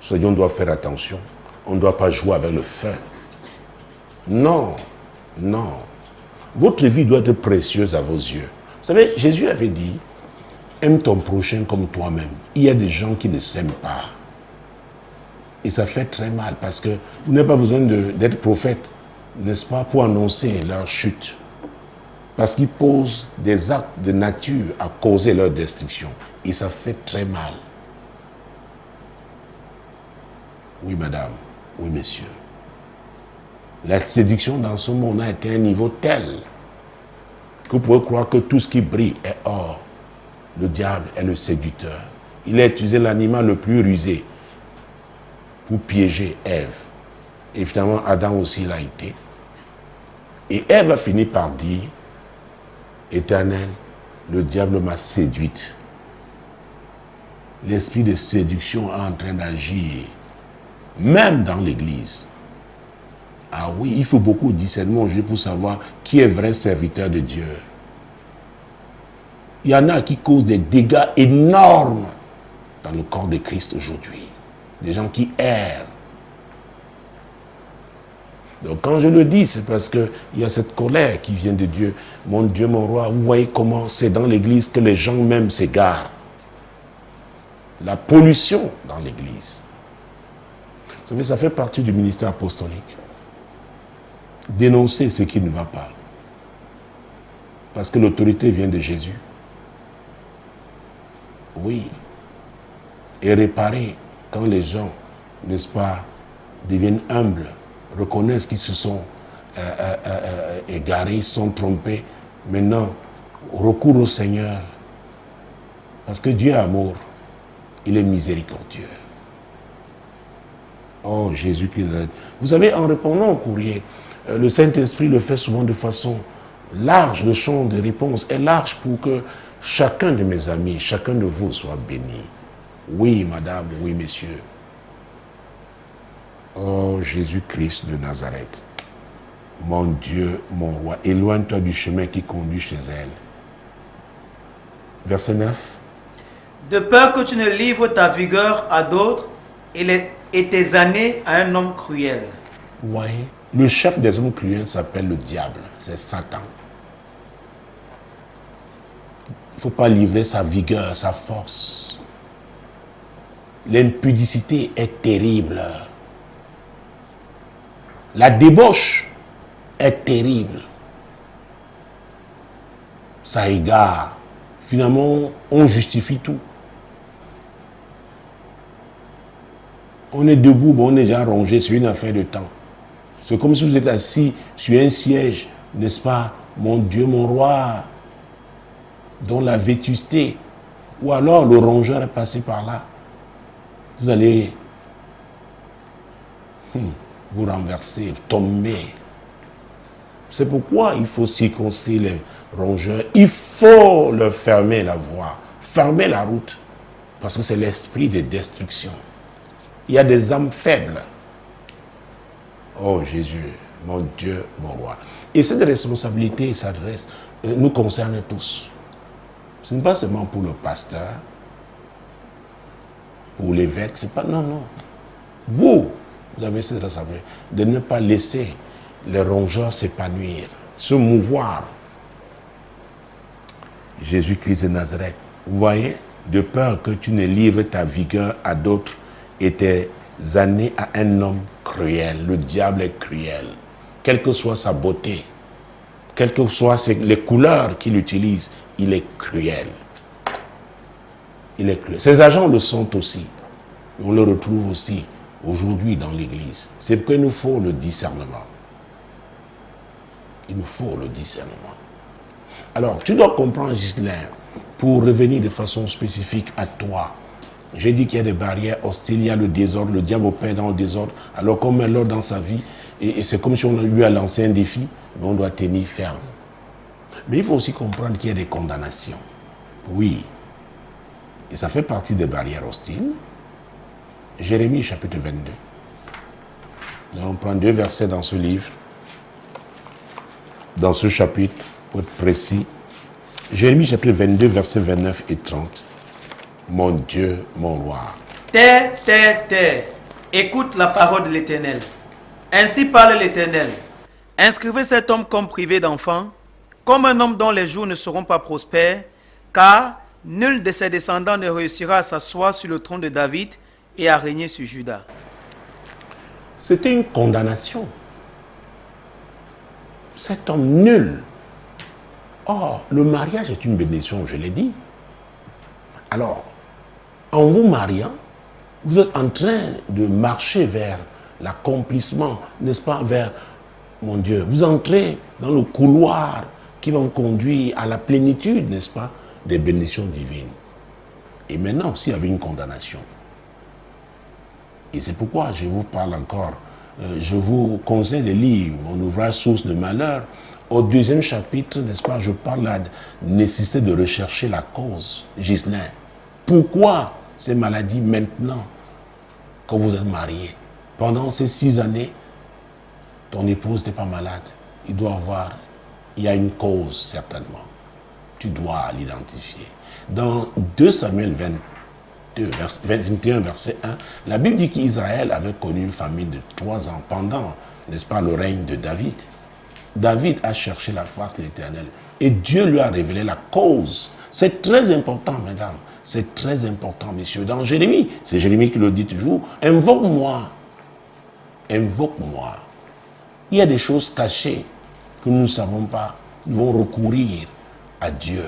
C'est-à-dire on doit faire attention. On ne doit pas jouer avec le feu. Non, non. Votre vie doit être précieuse à vos yeux. Vous savez, Jésus avait dit, aime ton prochain comme toi-même. Il y a des gens qui ne s'aiment pas. Et ça fait très mal parce que vous n'avez pas besoin d'être prophète, n'est-ce pas, pour annoncer leur chute. Parce qu'ils posent des actes de nature à causer leur destruction. Et ça fait très mal. Oui, madame. Oui, monsieur. La séduction dans ce monde a été à un niveau tel que vous pouvez croire que tout ce qui brille est or. Le diable est le séducteur. Il a utilisé l'animal le plus rusé pour piéger Ève. Et finalement, Adam aussi l'a été. Et Ève a fini par dire, Éternel, le diable m'a séduite. L'esprit de séduction est en train d'agir, même dans l'église. Ah oui, il faut beaucoup de discernement aujourd'hui pour savoir qui est vrai serviteur de Dieu. Il y en a qui causent des dégâts énormes dans le corps de Christ aujourd'hui. Des gens qui errent. Donc quand je le dis, c'est parce qu'il y a cette colère qui vient de Dieu. Mon Dieu, mon roi, vous voyez comment c'est dans l'église que les gens même s'égarent. La pollution dans l'église. Vous savez, ça fait partie du ministère apostolique. Dénoncer ce qui ne va pas. Parce que l'autorité vient de Jésus. Oui. Et réparer quand les gens, n'est-ce pas, deviennent humbles, reconnaissent qu'ils se sont égarés, sont trompés. Maintenant, recours au Seigneur. Parce que Dieu est amour. Il est miséricordieux. Oh, Jésus-Christ. Vous savez, en répondant au courrier, le Saint-Esprit le fait souvent de façon large. Le champ de réponse est large pour que chacun de mes amis, chacun de vous soit béni. Oui, madame, oui, messieurs. Oh, Jésus-Christ de Nazareth. Mon Dieu, mon roi, éloigne-toi du chemin qui conduit chez elle. Verset 9. De peur que tu ne livres ta vigueur à d'autres et tes années à un homme cruel. Oui. Le chef des hommes cruels s'appelle le diable. C'est Satan. Il ne faut pas livrer sa vigueur, sa force. L'impudicité est terrible. La débauche est terrible. Ça égare. Finalement, on justifie tout. On est debout, on est déjà rongé, c'est une affaire de temps. C'est comme si vous êtes assis sur un siège, n'est-ce pas, mon Dieu, mon roi, dont la vétusté, ou alors le rongeur est passé par là. Vous allez vous renverser, tomber. C'est pourquoi il faut circonscrire les rongeurs. Il faut leur fermer la voie, fermer la route. Parce que c'est l'esprit de destruction. Il y a des âmes faibles. Oh Jésus, mon Dieu, mon roi. Et cette responsabilité s'adresse, nous concerne tous. Ce n'est pas seulement pour le pasteur, pour l'évêque, c'est pas, non. Vous avez cette responsabilité de ne pas laisser les rongeurs s'épanouir, se mouvoir. Jésus-Christ de Nazareth, vous voyez, de peur que tu ne livres ta vigueur à d'autres et tes années à un homme cruel. Le diable est cruel. Quelle que soit sa beauté, quelles que soient les couleurs qu'il utilise, il est cruel. Il est cruel. Ses agents le sont aussi. On le retrouve aussi aujourd'hui dans l'Église. C'est pourquoi il nous faut le discernement. Il nous faut le discernement. Alors, tu dois comprendre, Ghislain, pour revenir de façon spécifique à toi. J'ai dit qu'il y a des barrières hostiles, il y a le désordre, le diable opère dans le désordre. Alors qu'on met l'ordre dans sa vie, et c'est comme si on lui a lancé un défi, mais on doit tenir ferme. Mais il faut aussi comprendre qu'il y a des condamnations. Oui. Et ça fait partie des barrières hostiles. Jérémie chapitre 22. Nous allons prendre 2 versets dans ce livre, dans ce chapitre, pour être précis. Jérémie chapitre 22, versets 29 et 30. Mon Dieu, mon roi. Terre, terre, terre, écoute la parole de l'Éternel. Ainsi parle l'Éternel. Inscrivez cet homme comme privé d'enfant, comme un homme dont les jours ne seront pas prospères, car nul de ses descendants ne réussira à s'asseoir sur le trône de David et à régner sur Juda. C'était une condamnation. Cet homme nul. Or, le mariage est une bénédiction, je l'ai dit. Alors, en vous mariant, vous êtes en train de marcher vers l'accomplissement, n'est-ce pas, vers, mon Dieu, vous entrez dans le couloir qui va vous conduire à la plénitude, n'est-ce pas, des bénédictions divines. Et maintenant, s'il y avait une condamnation, et c'est pourquoi je vous parle encore, je vous conseille de lire mon ouvrage Source de malheur. Au 2e chapitre, n'est-ce pas, je parle de la nécessité de rechercher la cause. Ghislain, pourquoi ces maladies maintenant, quand vous êtes marié, pendant ces 6 années, ton épouse n'est pas malade? Il y a une cause certainement. Tu dois l'identifier. Dans 2 Samuel 21, verset 1, la Bible dit qu'Israël avait connu une famine de 3 ans pendant, n'est-ce pas, le règne de David. David a cherché la face de l'Éternel et Dieu lui a révélé la cause. C'est très important, mesdames. C'est très important, messieurs. Dans Jérémie, c'est Jérémie qui le dit toujours, invoque-moi. Invoque-moi. Il y a des choses cachées que nous ne savons pas. Nous devons recourir à Dieu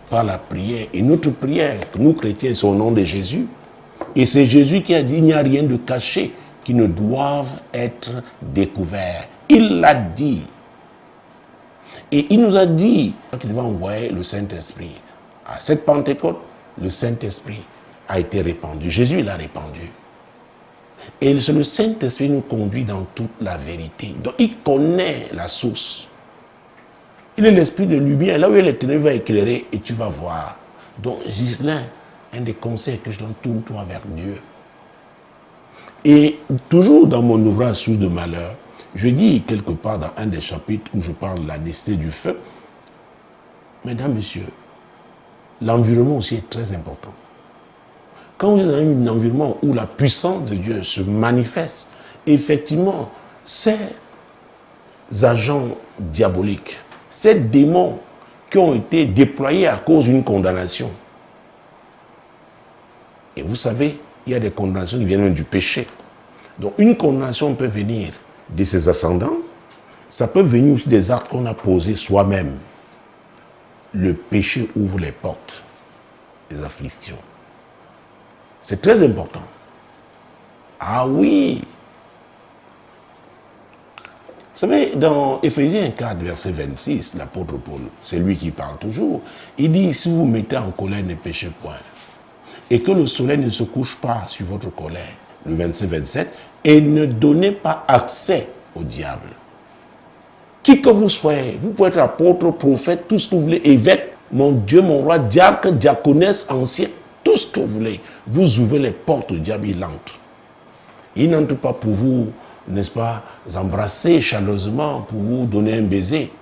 par la prière. Et notre prière, nous chrétiens, c'est au nom de Jésus. Et c'est Jésus qui a dit, il n'y a rien de caché qui ne doive être découvert. Il l'a dit. Et il nous a dit qu'il va envoyer le Saint-Esprit. À cette Pentecôte, le Saint-Esprit a été répandu. Jésus l'a répandu. Et le Saint-Esprit nous conduit dans toute la vérité. Donc il connaît la source. Il est l'esprit de lumière. Là où les ténèbres va éclairer et tu vas voir. Donc Ghislain, un des conseils que je donne, tourne-toi vers Dieu. Et toujours dans mon ouvrage Source de malheur, je dis quelque part dans un des chapitres où je parle de la nécessité du feu. Mesdames, messieurs, l'environnement aussi est très important. Quand vous êtes dans un environnement où la puissance de Dieu se manifeste, effectivement, ces agents diaboliques, ces démons qui ont été déployés à cause d'une condamnation. Et vous savez, il y a des condamnations qui viennent même du péché. Donc une condamnation peut venir de ses ascendants, ça peut venir aussi des actes qu'on a posés soi-même. Le péché ouvre les portes des afflictions. C'est très important. Ah oui! Vous savez, dans Éphésiens 4, verset 26, l'apôtre Paul, c'est lui qui parle toujours, il dit, si vous mettez en colère, ne péchez point. Et que le soleil ne se couche pas sur votre colère, le 27, et ne donnez pas accès au diable. Qui que vous soyez, vous pouvez être apôtre, prophète, tout ce que vous voulez, évêque, mon Dieu, mon roi, diacre, diaconesse, ancien, tout ce que vous voulez. Vous ouvrez les portes au diable, il entre. Il n'entre pas pour vous, n'est-ce pas, embrasser chaleureusement, pour vous donner un baiser.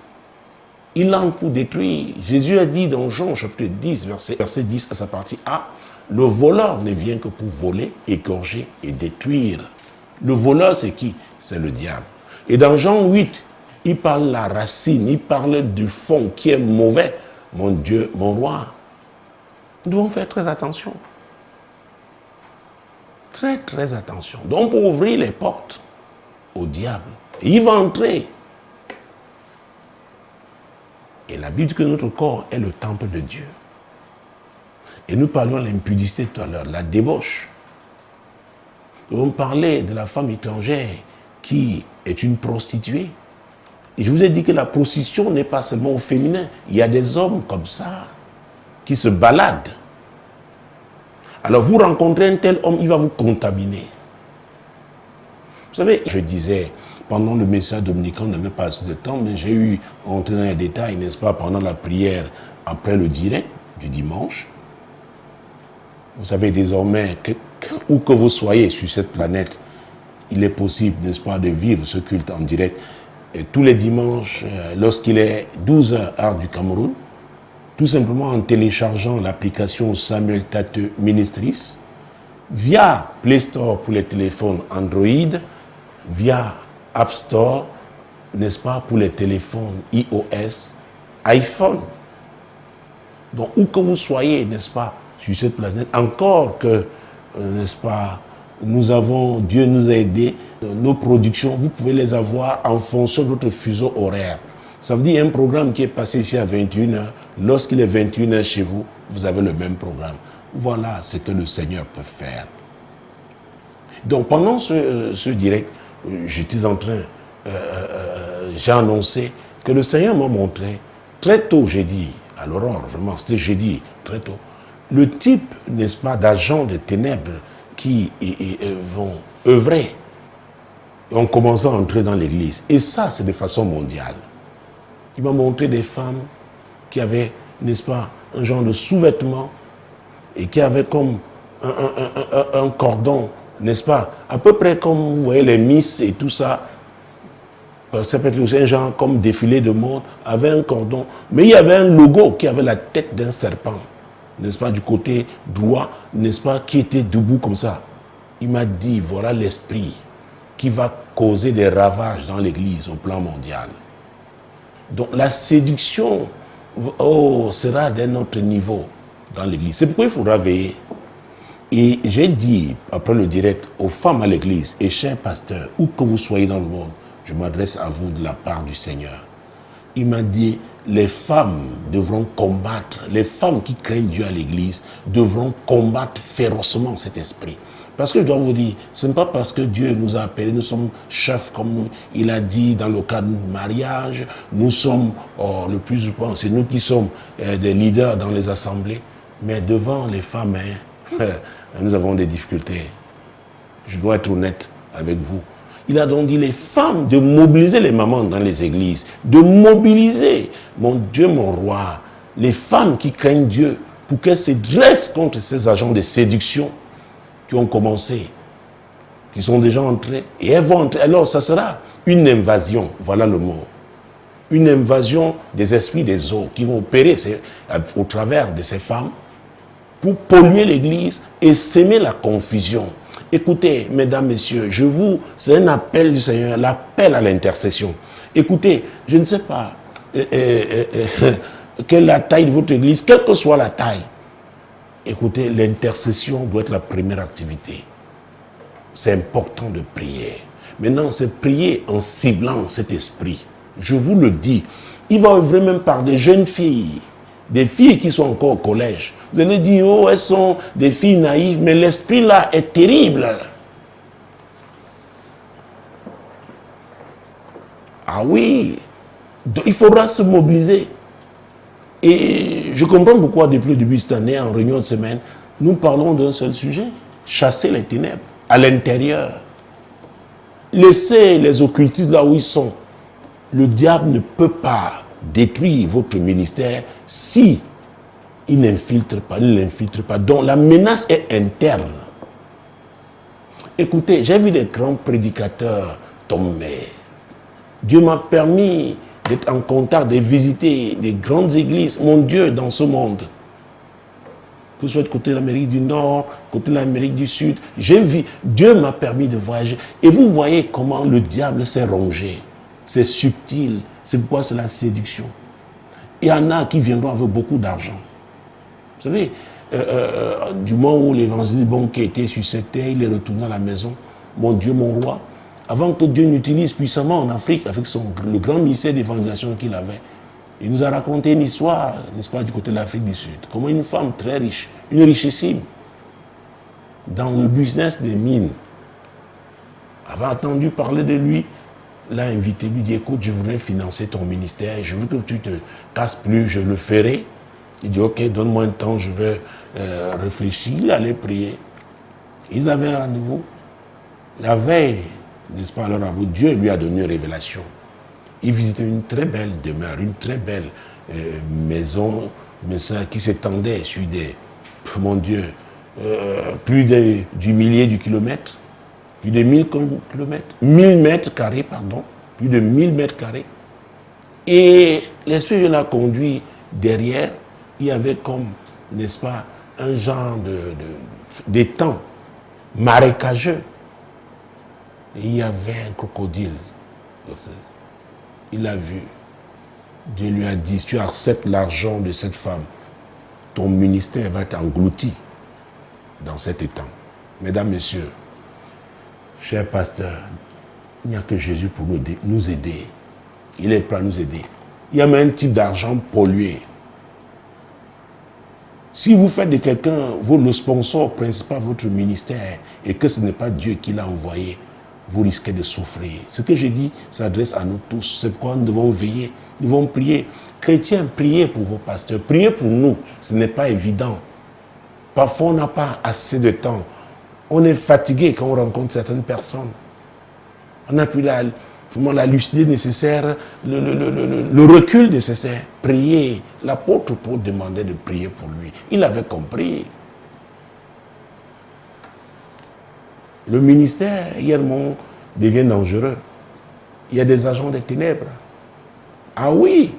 Il entre pour détruire. Jésus a dit dans Jean chapitre 10, verset 10 à sa partie A, le voleur ne vient que pour voler, égorger et détruire. Le voleur, c'est qui? C'est le diable. Et dans Jean 8, il parle de la racine, il parle du fond qui est mauvais. Mon Dieu, mon roi. Nous devons faire très attention. Très, très attention. Donc, pour ouvrir les portes au diable, il va entrer. Et la Bible dit que notre corps est le temple de Dieu. Et nous parlions de l'impudicité tout à l'heure, la débauche. Nous avons parlé de la femme étrangère qui est une prostituée. Et je vous ai dit que la prostitution n'est pas seulement au féminin. Il y a des hommes comme ça qui se baladent. Alors vous rencontrez un tel homme, il va vous contaminer. Vous savez, je disais, pendant le message dominicain, on n'avait pas assez de temps, mais j'ai eu à entrer dans les détails, n'est-ce pas, pendant la prière, après le direct du dimanche. Vous savez désormais, où que vous soyez sur cette planète, il est possible, n'est-ce pas, de vivre ce culte en direct. Et tous les dimanches, lorsqu'il est 12h, heure du Cameroun, tout simplement en téléchargeant l'application Samuel Tate Ministries, via Play Store pour les téléphones Android, via App Store, n'est-ce pas, pour les téléphones iOS, iPhone. Donc, où que vous soyez, n'est-ce pas, sur cette planète, encore que, n'est-ce pas, Dieu nous a aidés, nos productions, vous pouvez les avoir en fonction de votre fuseau horaire. Ça veut dire un programme qui est passé ici à 21h, lorsqu'il est 21h chez vous, vous avez le même programme. Voilà ce que le Seigneur peut faire. Donc pendant ce direct, j'étais en train, j'ai annoncé que le Seigneur m'a montré, très tôt j'ai dit, à l'aurore, vraiment c'était jeudi, très tôt, le type, n'est-ce pas, d'agents de ténèbres qui vont œuvrer en commençant à entrer dans l'église. Et ça, c'est de façon mondiale. Il m'a montré des femmes qui avaient, n'est-ce pas, un genre de sous-vêtement et qui avaient comme un cordon, n'est-ce pas, à peu près comme vous voyez les Miss et tout ça. Ça peut être aussi un genre comme défilé de mode, avait un cordon. Mais il y avait un logo qui avait la tête d'un serpent, n'est-ce pas, du côté droit, n'est-ce pas, qui était debout comme ça. Il m'a dit, voilà l'esprit qui va causer des ravages dans l'église au plan mondial. Donc la séduction sera d'un autre niveau dans l'église. C'est pourquoi il faudra veiller. Et j'ai dit, après le direct, aux femmes à l'église, et chers pasteurs, où que vous soyez dans le monde, je m'adresse à vous de la part du Seigneur. Il m'a dit, les femmes devront combattre, les femmes qui craignent Dieu à l'église devront combattre férocement cet esprit. Parce que je dois vous dire, ce n'est pas parce que Dieu nous a appelés, nous sommes chefs comme il a dit dans le cas du mariage, nous sommes le plus souvent, c'est nous qui sommes des leaders dans les assemblées, mais devant les femmes, nous avons des difficultés. Je dois être honnête avec vous. Il a donc dit les femmes de mobiliser les mamans dans les églises, de mobiliser, mon Dieu, mon roi, les femmes qui craignent Dieu pour qu'elles se dressent contre ces agents de séduction qui ont commencé, qui sont déjà entrés, et elles vont entrer. Alors ça sera une invasion, voilà le mot. Une invasion des esprits des eaux qui vont opérer au travers de ces femmes pour polluer l'église et s'aimer la confusion. Écoutez, mesdames, messieurs, c'est un appel du Seigneur, l'appel à l'intercession. Écoutez, je ne sais pas quelle est la taille de votre église, quelle que soit la taille. Écoutez, l'intercession doit être la première activité. C'est important de prier. Maintenant, c'est prier en ciblant cet esprit. Je vous le dis, il va œuvrer même par des jeunes filles, des filles qui sont encore au collège. Vous allez dire, oh, elles sont des filles naïves, mais l'esprit là est terrible. Ah oui, donc, il faudra se mobiliser. Et je comprends pourquoi depuis le début de cette année, en réunion de semaine, nous parlons d'un seul sujet, chasser les ténèbres à l'intérieur. Laissez les occultistes là où ils sont. Le diable ne peut pas détruire votre ministère si il n'infiltre pas, il ne l'infiltre pas. Donc la menace est interne. Écoutez, j'ai vu des grands prédicateurs tomber. Dieu m'a permis d'être en contact, de visiter des grandes églises, mon Dieu, dans ce monde. Que ce soit côté de l'Amérique du Nord, côté de l'Amérique du Sud, j'ai vu, Dieu m'a permis de voyager. Et vous voyez comment le diable s'est rongé. C'est subtil, c'est pourquoi c'est la séduction. Il y en a qui viendront avec beaucoup d'argent. Vous savez, du moment où l'évangile qui était sur cette terre, il est retourné à la maison. Mon Dieu, mon roi, avant que Dieu n'utilise puissamment en Afrique, avec le grand ministère d'évangélisation qu'il avait, il nous a raconté une histoire, n'est-ce pas, du côté de l'Afrique du Sud. Comment une femme très riche, une richissime, dans le business des mines, avait entendu parler de lui, l'a invité, lui dit, écoute, je voudrais financer ton ministère, je veux que tu te casses plus, je le ferai. Il dit, ok, donne-moi un temps, je vais réfléchir. Il allait prier. Ils avaient un rendez-vous. La veille, n'est-ce pas, alors Dieu lui a donné une révélation. Il visitait une très belle demeure, une très belle maison, mais ça, qui s'étendait sur des, mon Dieu, plus du millier du kilomètre, plus de 1000 kilomètres, 1000 mètres carrés, pardon, plus de 1000 mètres carrés. Et l'Esprit l'a conduit derrière, il y avait comme, n'est-ce pas, un genre d'étang marécageux. Et il y avait un crocodile. Il a vu. Dieu lui a dit, si tu acceptes l'argent de cette femme, ton ministère va être englouti dans cet étang. Mesdames, Messieurs, chers pasteurs, il n'y a que Jésus pour nous aider. Il est prêt à nous aider. Il y a même un type d'argent pollué. Si vous faites de quelqu'un le sponsor principal de votre ministère et que ce n'est pas Dieu qui l'a envoyé, vous risquez de souffrir. Ce que j'ai dit s'adresse à nous tous. C'est pourquoi nous devons veiller, nous devons prier. Chrétiens, priez pour vos pasteurs, priez pour nous. Ce n'est pas évident. Parfois, on n'a pas assez de temps. On est fatigué quand on rencontre certaines personnes. On n'a plus la lucidité nécessaire, le recul nécessaire. Priez. L'apôtre Paul demandait de prier pour lui. Il avait compris. Le ministère, également, devient dangereux. Il y a des agents des ténèbres. Ah oui.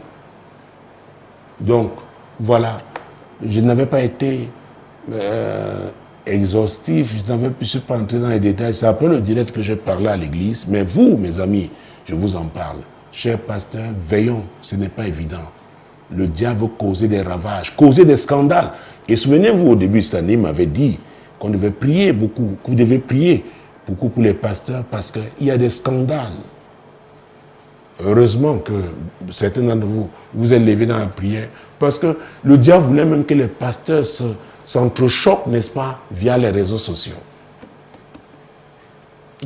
Donc, voilà. Je n'avais pas été exhaustif, je n'avais plus pas entré dans les détails. C'est après le direct que j'ai parlé à l'église. Mais vous, mes amis, je vous en parle. Chers pasteurs, veillons, ce n'est pas évident. Le diable veut causer des ravages, causer des scandales. Et souvenez-vous, au début de cette année, il m'avait dit qu'on devait prier beaucoup, que vous devez prier beaucoup pour les pasteurs parce qu'il y a des scandales. Heureusement que certains d'entre vous vous êtes levés dans la prière parce que le diable voulait même que les pasteurs s'entrechoquent, n'est-ce pas, via les réseaux sociaux.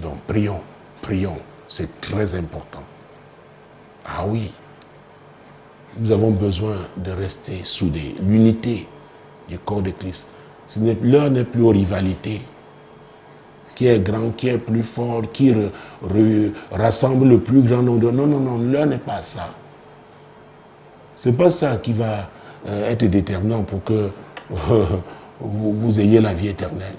Donc prions, prions, c'est très important. Ah oui, nous avons besoin de rester soudés, l'unité du corps de Christ. L'heure n'est plus aux rivalités. Qui est grand, qui est plus fort, qui rassemble le plus grand nombre. Non, non, non, l'heure n'est pas ça. Ce n'est pas ça qui va être déterminant pour que vous ayez la vie éternelle.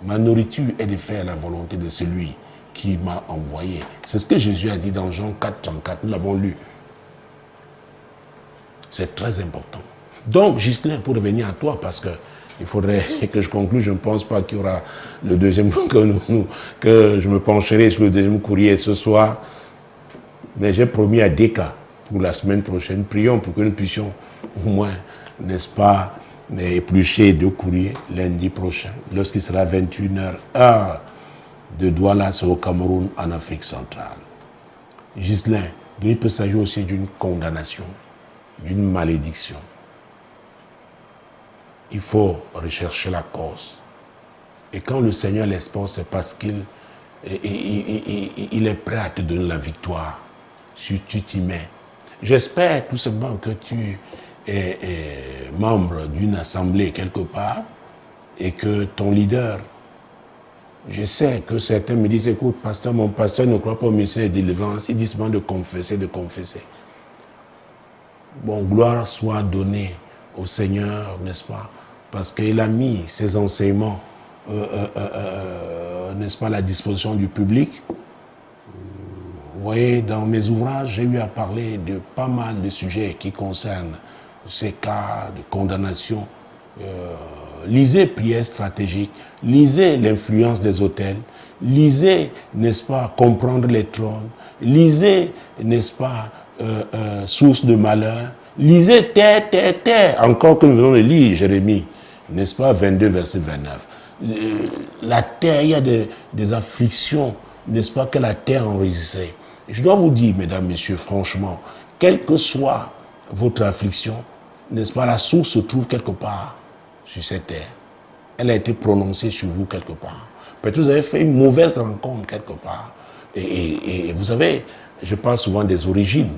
Ma nourriture est de faire la volonté de celui qui m'a envoyé. C'est ce que Jésus a dit dans Jean 4, 34. Nous l'avons lu. C'est très important. Donc, Ghislain, pour revenir à toi, parce que il faudrait que je conclue. Je ne pense pas qu'il y aura le deuxième que je me pencherai sur le deuxième courrier ce soir. Mais j'ai promis à Deka pour la semaine prochaine. Prions pour que nous puissions au moins, n'est-ce pas, mais éplucher 2 courriers lundi prochain, lorsqu'il sera 21h, heure de Douala, c'est au Cameroun, en Afrique centrale. Ghislain, il peut s'agir aussi d'une condamnation, d'une malédiction. Il faut rechercher la cause. Et quand le Seigneur l'expose, c'est parce qu'il est prêt à te donner la victoire si tu t'y mets. J'espère tout simplement que tu es membre d'une assemblée quelque part et que ton leader, je sais que certains me disent, écoute, pasteur, mon pasteur ne croit pas au ministère de délivrance, il dit seulement de confesser, de confesser. Bon, gloire soit donnée au Seigneur, n'est-ce pas? Parce qu'il a mis ses enseignements, n'est-ce pas, à la disposition du public. Vous voyez, dans mes ouvrages, j'ai eu à parler de pas mal de sujets qui concernent ces cas de condamnation. Lisez Prières stratégiques, lisez l'influence des hôtels, lisez, n'est-ce pas, Comprendre les trônes, lisez, n'est-ce pas, Source de malheur, lisez Terre, terre, terre, encore que nous venons de lire Jérémie, n'est-ce pas, 22, verset 29. La terre, il y a des afflictions, n'est-ce pas, que la terre a enregistrées. Je dois vous dire, mesdames, messieurs, franchement, quelle que soit votre affliction, n'est-ce pas, la source se trouve quelque part sur cette terre. Elle a été prononcée sur vous quelque part. Peut-être que vous avez fait une mauvaise rencontre quelque part. Et vous savez, je parle souvent des origines.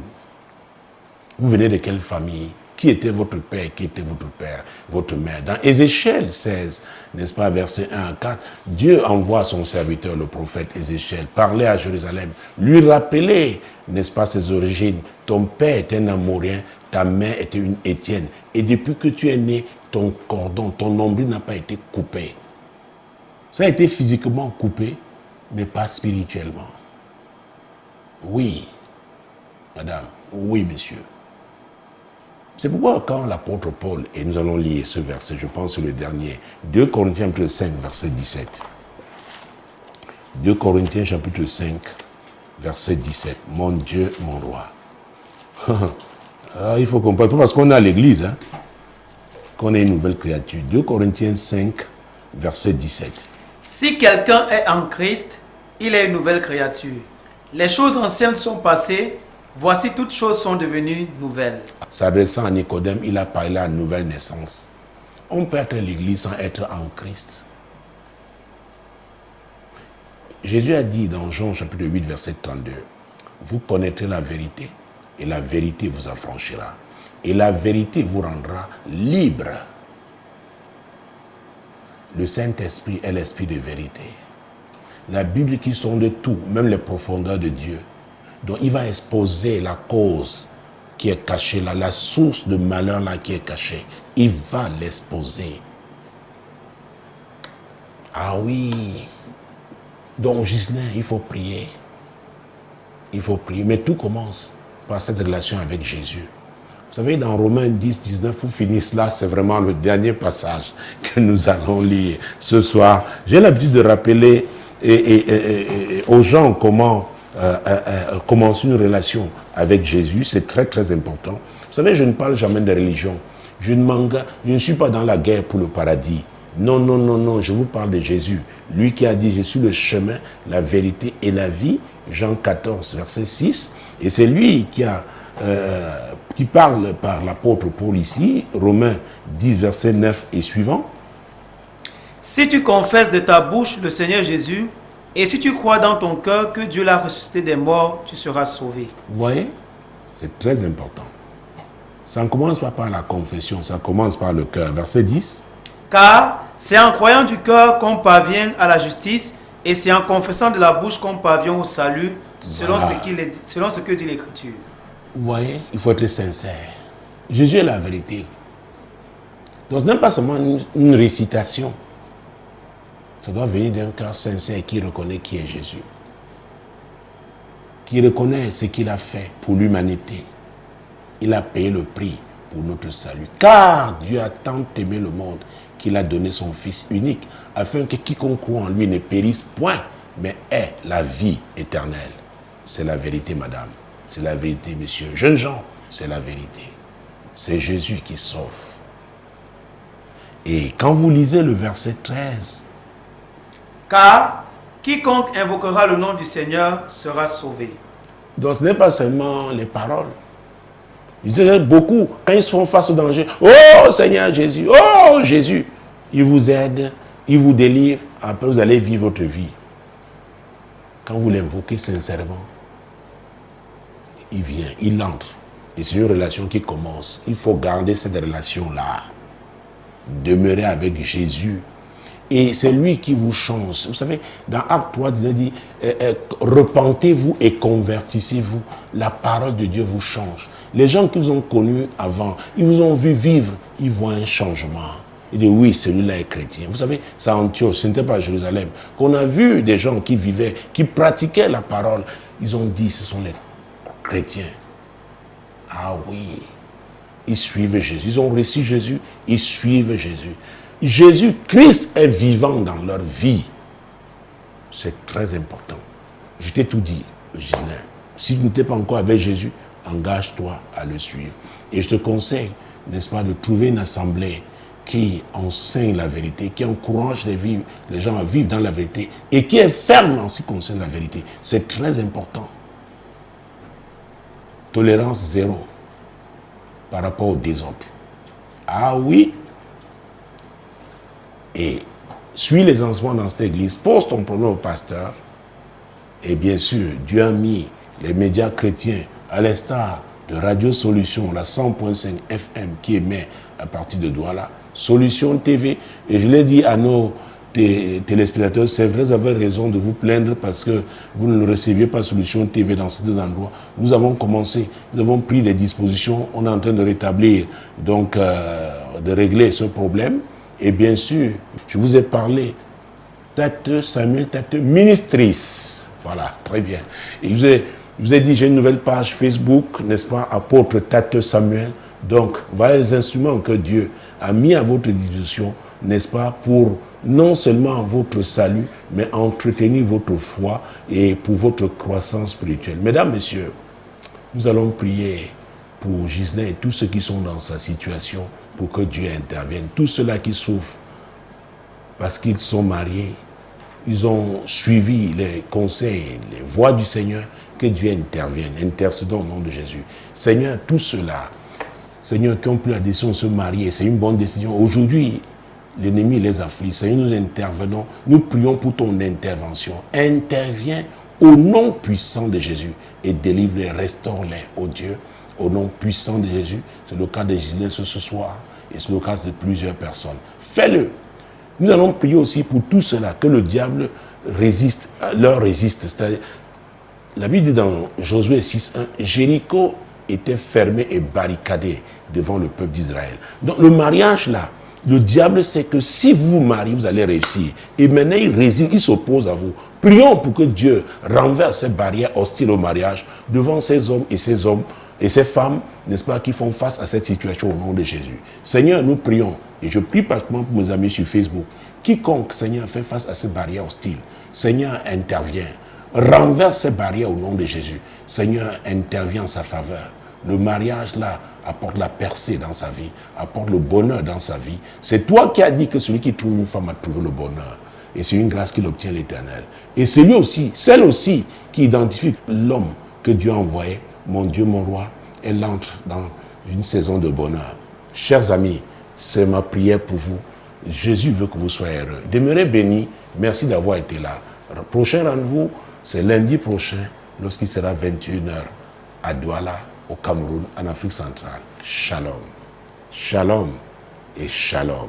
Vous venez de quelle famille? Qui était votre père? Qui était votre père? Votre mère? Dans Ézéchiel 16, n'est-ce pas, verset 1 à 4, Dieu envoie son serviteur, le prophète Ézéchiel, parler à Jérusalem, lui rappeler, n'est-ce pas, ses origines. Ton père était un Amorien, ta mère était une Étienne. Et depuis que tu es né, ton cordon, ton nombril n'a pas été coupé. Ça a été physiquement coupé, mais pas spirituellement. Oui, madame, oui, monsieur. C'est pourquoi quand l'apôtre Paul, et nous allons lire ce verset, je pense que le dernier, 2 Corinthiens chapitre 5, verset 17. 2 Corinthiens chapitre 5, verset 17. Mon Dieu, mon roi. Il faut comprendre, parce qu'on est à l'église, hein, qu'on est une nouvelle créature. 2 Corinthiens 5, verset 17. Si quelqu'un est en Christ, il est une nouvelle créature. Les choses anciennes sont passées, voici toutes choses sont devenues nouvelles. S'adressant à Nicodème, il a parlé à la nouvelle naissance. On peut être à l'église sans être en Christ. Jésus a dit dans Jean chapitre 8, verset 32, vous connaîtrez la vérité et la vérité vous affranchira. Et la vérité vous rendra libre. Le Saint-Esprit est l'Esprit de vérité. La Bible qui sonde tout, même les profondeurs de Dieu. Donc il va exposer la cause qui est cachée là, la source de malheur là qui est cachée. Il va l'exposer. Ah oui. Donc Ghislain, il faut prier. Il faut prier. Mais tout commence par cette relation avec Jésus. Vous savez, dans Romains 10, 19, vous finissez là, c'est vraiment le dernier passage que nous allons lire ce soir. J'ai l'habitude de rappeler aux gens comment commencer une relation avec Jésus. C'est très, très important. Vous savez, je ne parle jamais de religion. Je ne suis pas dans la guerre pour le paradis. Non, non, non, non, je vous parle de Jésus. Lui qui a dit, je suis le chemin, la vérité et la vie. Jean 14, verset 6. Et c'est lui qui parle par l'apôtre Paul ici, Romains 10, verset 9 et suivant. Si tu confesses de ta bouche le Seigneur Jésus, et si tu crois dans ton cœur que Dieu l'a ressuscité des morts, tu seras sauvé. Vous voyez, c'est très important. Ça ne commence pas par la confession, ça commence par le cœur. Verset 10. Car c'est en croyant du cœur qu'on parvient à la justice, et c'est en confessant de la bouche qu'on parvient au salut, selon ce que dit l'Écriture. Vous voyez, il faut être sincère. Jésus est la vérité. Donc ce n'est pas seulement une récitation. Ça doit venir d'un cœur sincère qui reconnaît qui est Jésus. Qui reconnaît ce qu'il a fait pour l'humanité. Il a payé le prix pour notre salut. Car Dieu a tant aimé le monde qu'il a donné son Fils unique, afin que quiconque croit en lui ne périsse point, mais ait la vie éternelle. C'est la vérité, madame. C'est la vérité, messieurs. Jeunes gens, c'est la vérité. C'est Jésus qui sauve. Et quand vous lisez le verset 13, car quiconque invoquera le nom du Seigneur sera sauvé. donc ce n'est pas seulement les paroles. Je dirais beaucoup, quand ils se font face au danger, oh Seigneur Jésus, oh Jésus, il vous aide, il vous délivre, après vous allez vivre votre vie. Quand vous l'invoquez sincèrement, il vient, il entre. Et c'est une relation qui commence. Il faut garder cette relation-là. Demeurer avec Jésus. Et c'est lui qui vous change. Vous savez, dans Acte 3, il dit, repentez-vous et convertissez-vous. La parole de Dieu vous change. Les gens qui vous ont connus avant, ils vous ont vu vivre, ils voient un changement. Ils disent, oui, celui-là est chrétien. Vous savez, c'est à Antioche, ce n'était pas à Jérusalem, qu'on a vu des gens qui vivaient, qui pratiquaient la parole. Ils ont dit, ce sont les chrétiens. Ah oui, ils suivent Jésus. Ils ont reçu Jésus, ils suivent Jésus. Jésus, Christ est vivant dans leur vie. C'est très important. Je t'ai tout dit, Gislain. Si tu n'étais pas encore avec Jésus, engage-toi à le suivre. Et je te conseille, n'est-ce pas, de trouver une assemblée qui enseigne la vérité, qui encourage les gens à vivre dans la vérité et qui est ferme en ce qui concerne la vérité. C'est très important. Tolérance zéro par rapport au désordre. Ah oui. Et suis les enseignements dans cette église, pose ton problème au pasteur. Et bien sûr, Dieu a mis les médias chrétiens, à l'instar de Radio Solution, la 100.5 FM qui émet à partir de Douala, Solution TV. Et je l'ai dit à nos téléspectateurs, c'est vrai, vous avez raison de vous plaindre parce que vous ne receviez pas Solution TV dans ces deux endroits. Nous avons commencé, nous avons pris des dispositions, on est en train de rétablir, donc de régler ce problème. Et bien sûr, je vous ai parlé, Tate Samuel, Tate Ministrice. Voilà, très bien. Et je vous ai dit, j'ai une nouvelle page Facebook, n'est-ce pas, apôtre Tate Samuel. Donc, voilà les instruments que Dieu a mis à votre disposition, n'est-ce pas, pour non seulement votre salut, mais entretenir votre foi et pour votre croissance spirituelle. Mesdames, Messieurs, nous allons prier pour Gislain et tous ceux qui sont dans sa situation, pour que Dieu intervienne. Tous ceux-là qui souffrent parce qu'ils sont mariés, ils ont suivi les conseils, les voies du Seigneur, que Dieu intervienne. Intercédons au nom de Jésus. Seigneur, tous ceux-là, Seigneur, qui ont pris la décision de se marier, c'est une bonne décision. Aujourd'hui, l'ennemi les afflige. Seigneur, nous intervenons, nous prions pour ton intervention. Interviens au nom puissant de Jésus et délivre-les, restaure-les, ô Dieu, au nom puissant de Jésus. C'est le cas de Gislain ce soir et c'est le cas de plusieurs personnes. Fais-le. Nous allons prier aussi pour tout cela, que le diable résiste, leur résiste. C'est-à-dire, la Bible dit dans Josué 6.1, Jéricho était fermé et barricadé devant le peuple d'Israël. Donc le mariage là, le diable sait que si vous vous mariez, vous allez réussir. Et maintenant il résiste, il s'oppose à vous. Prions pour que Dieu renverse ces barrières hostiles au mariage devant ces hommes et ces femmes, n'est-ce pas, qui font face à cette situation au nom de Jésus. Seigneur, nous prions, et je prie particulièrement pour mes amis sur Facebook, quiconque, Seigneur, fait face à ces barrières hostiles, Seigneur, intervient, renverse ces barrières au nom de Jésus. Seigneur, intervient en sa faveur. Le mariage, là, apporte la percée dans sa vie, apporte le bonheur dans sa vie. C'est toi qui as dit que celui qui trouve une femme a trouvé le bonheur. Et c'est une grâce qu'il obtient l'Éternel. Et c'est lui aussi, celle aussi, qui identifie l'homme que Dieu a envoyé. Mon Dieu, mon roi, elle entre dans une saison de bonheur. Chers amis, c'est ma prière pour vous. Jésus veut que vous soyez heureux. Demeurez bénis. Merci d'avoir été là. Le prochain rendez-vous, c'est lundi prochain, lorsqu'il sera 21h à Douala, au Cameroun, en Afrique centrale. Shalom. Shalom et shalom.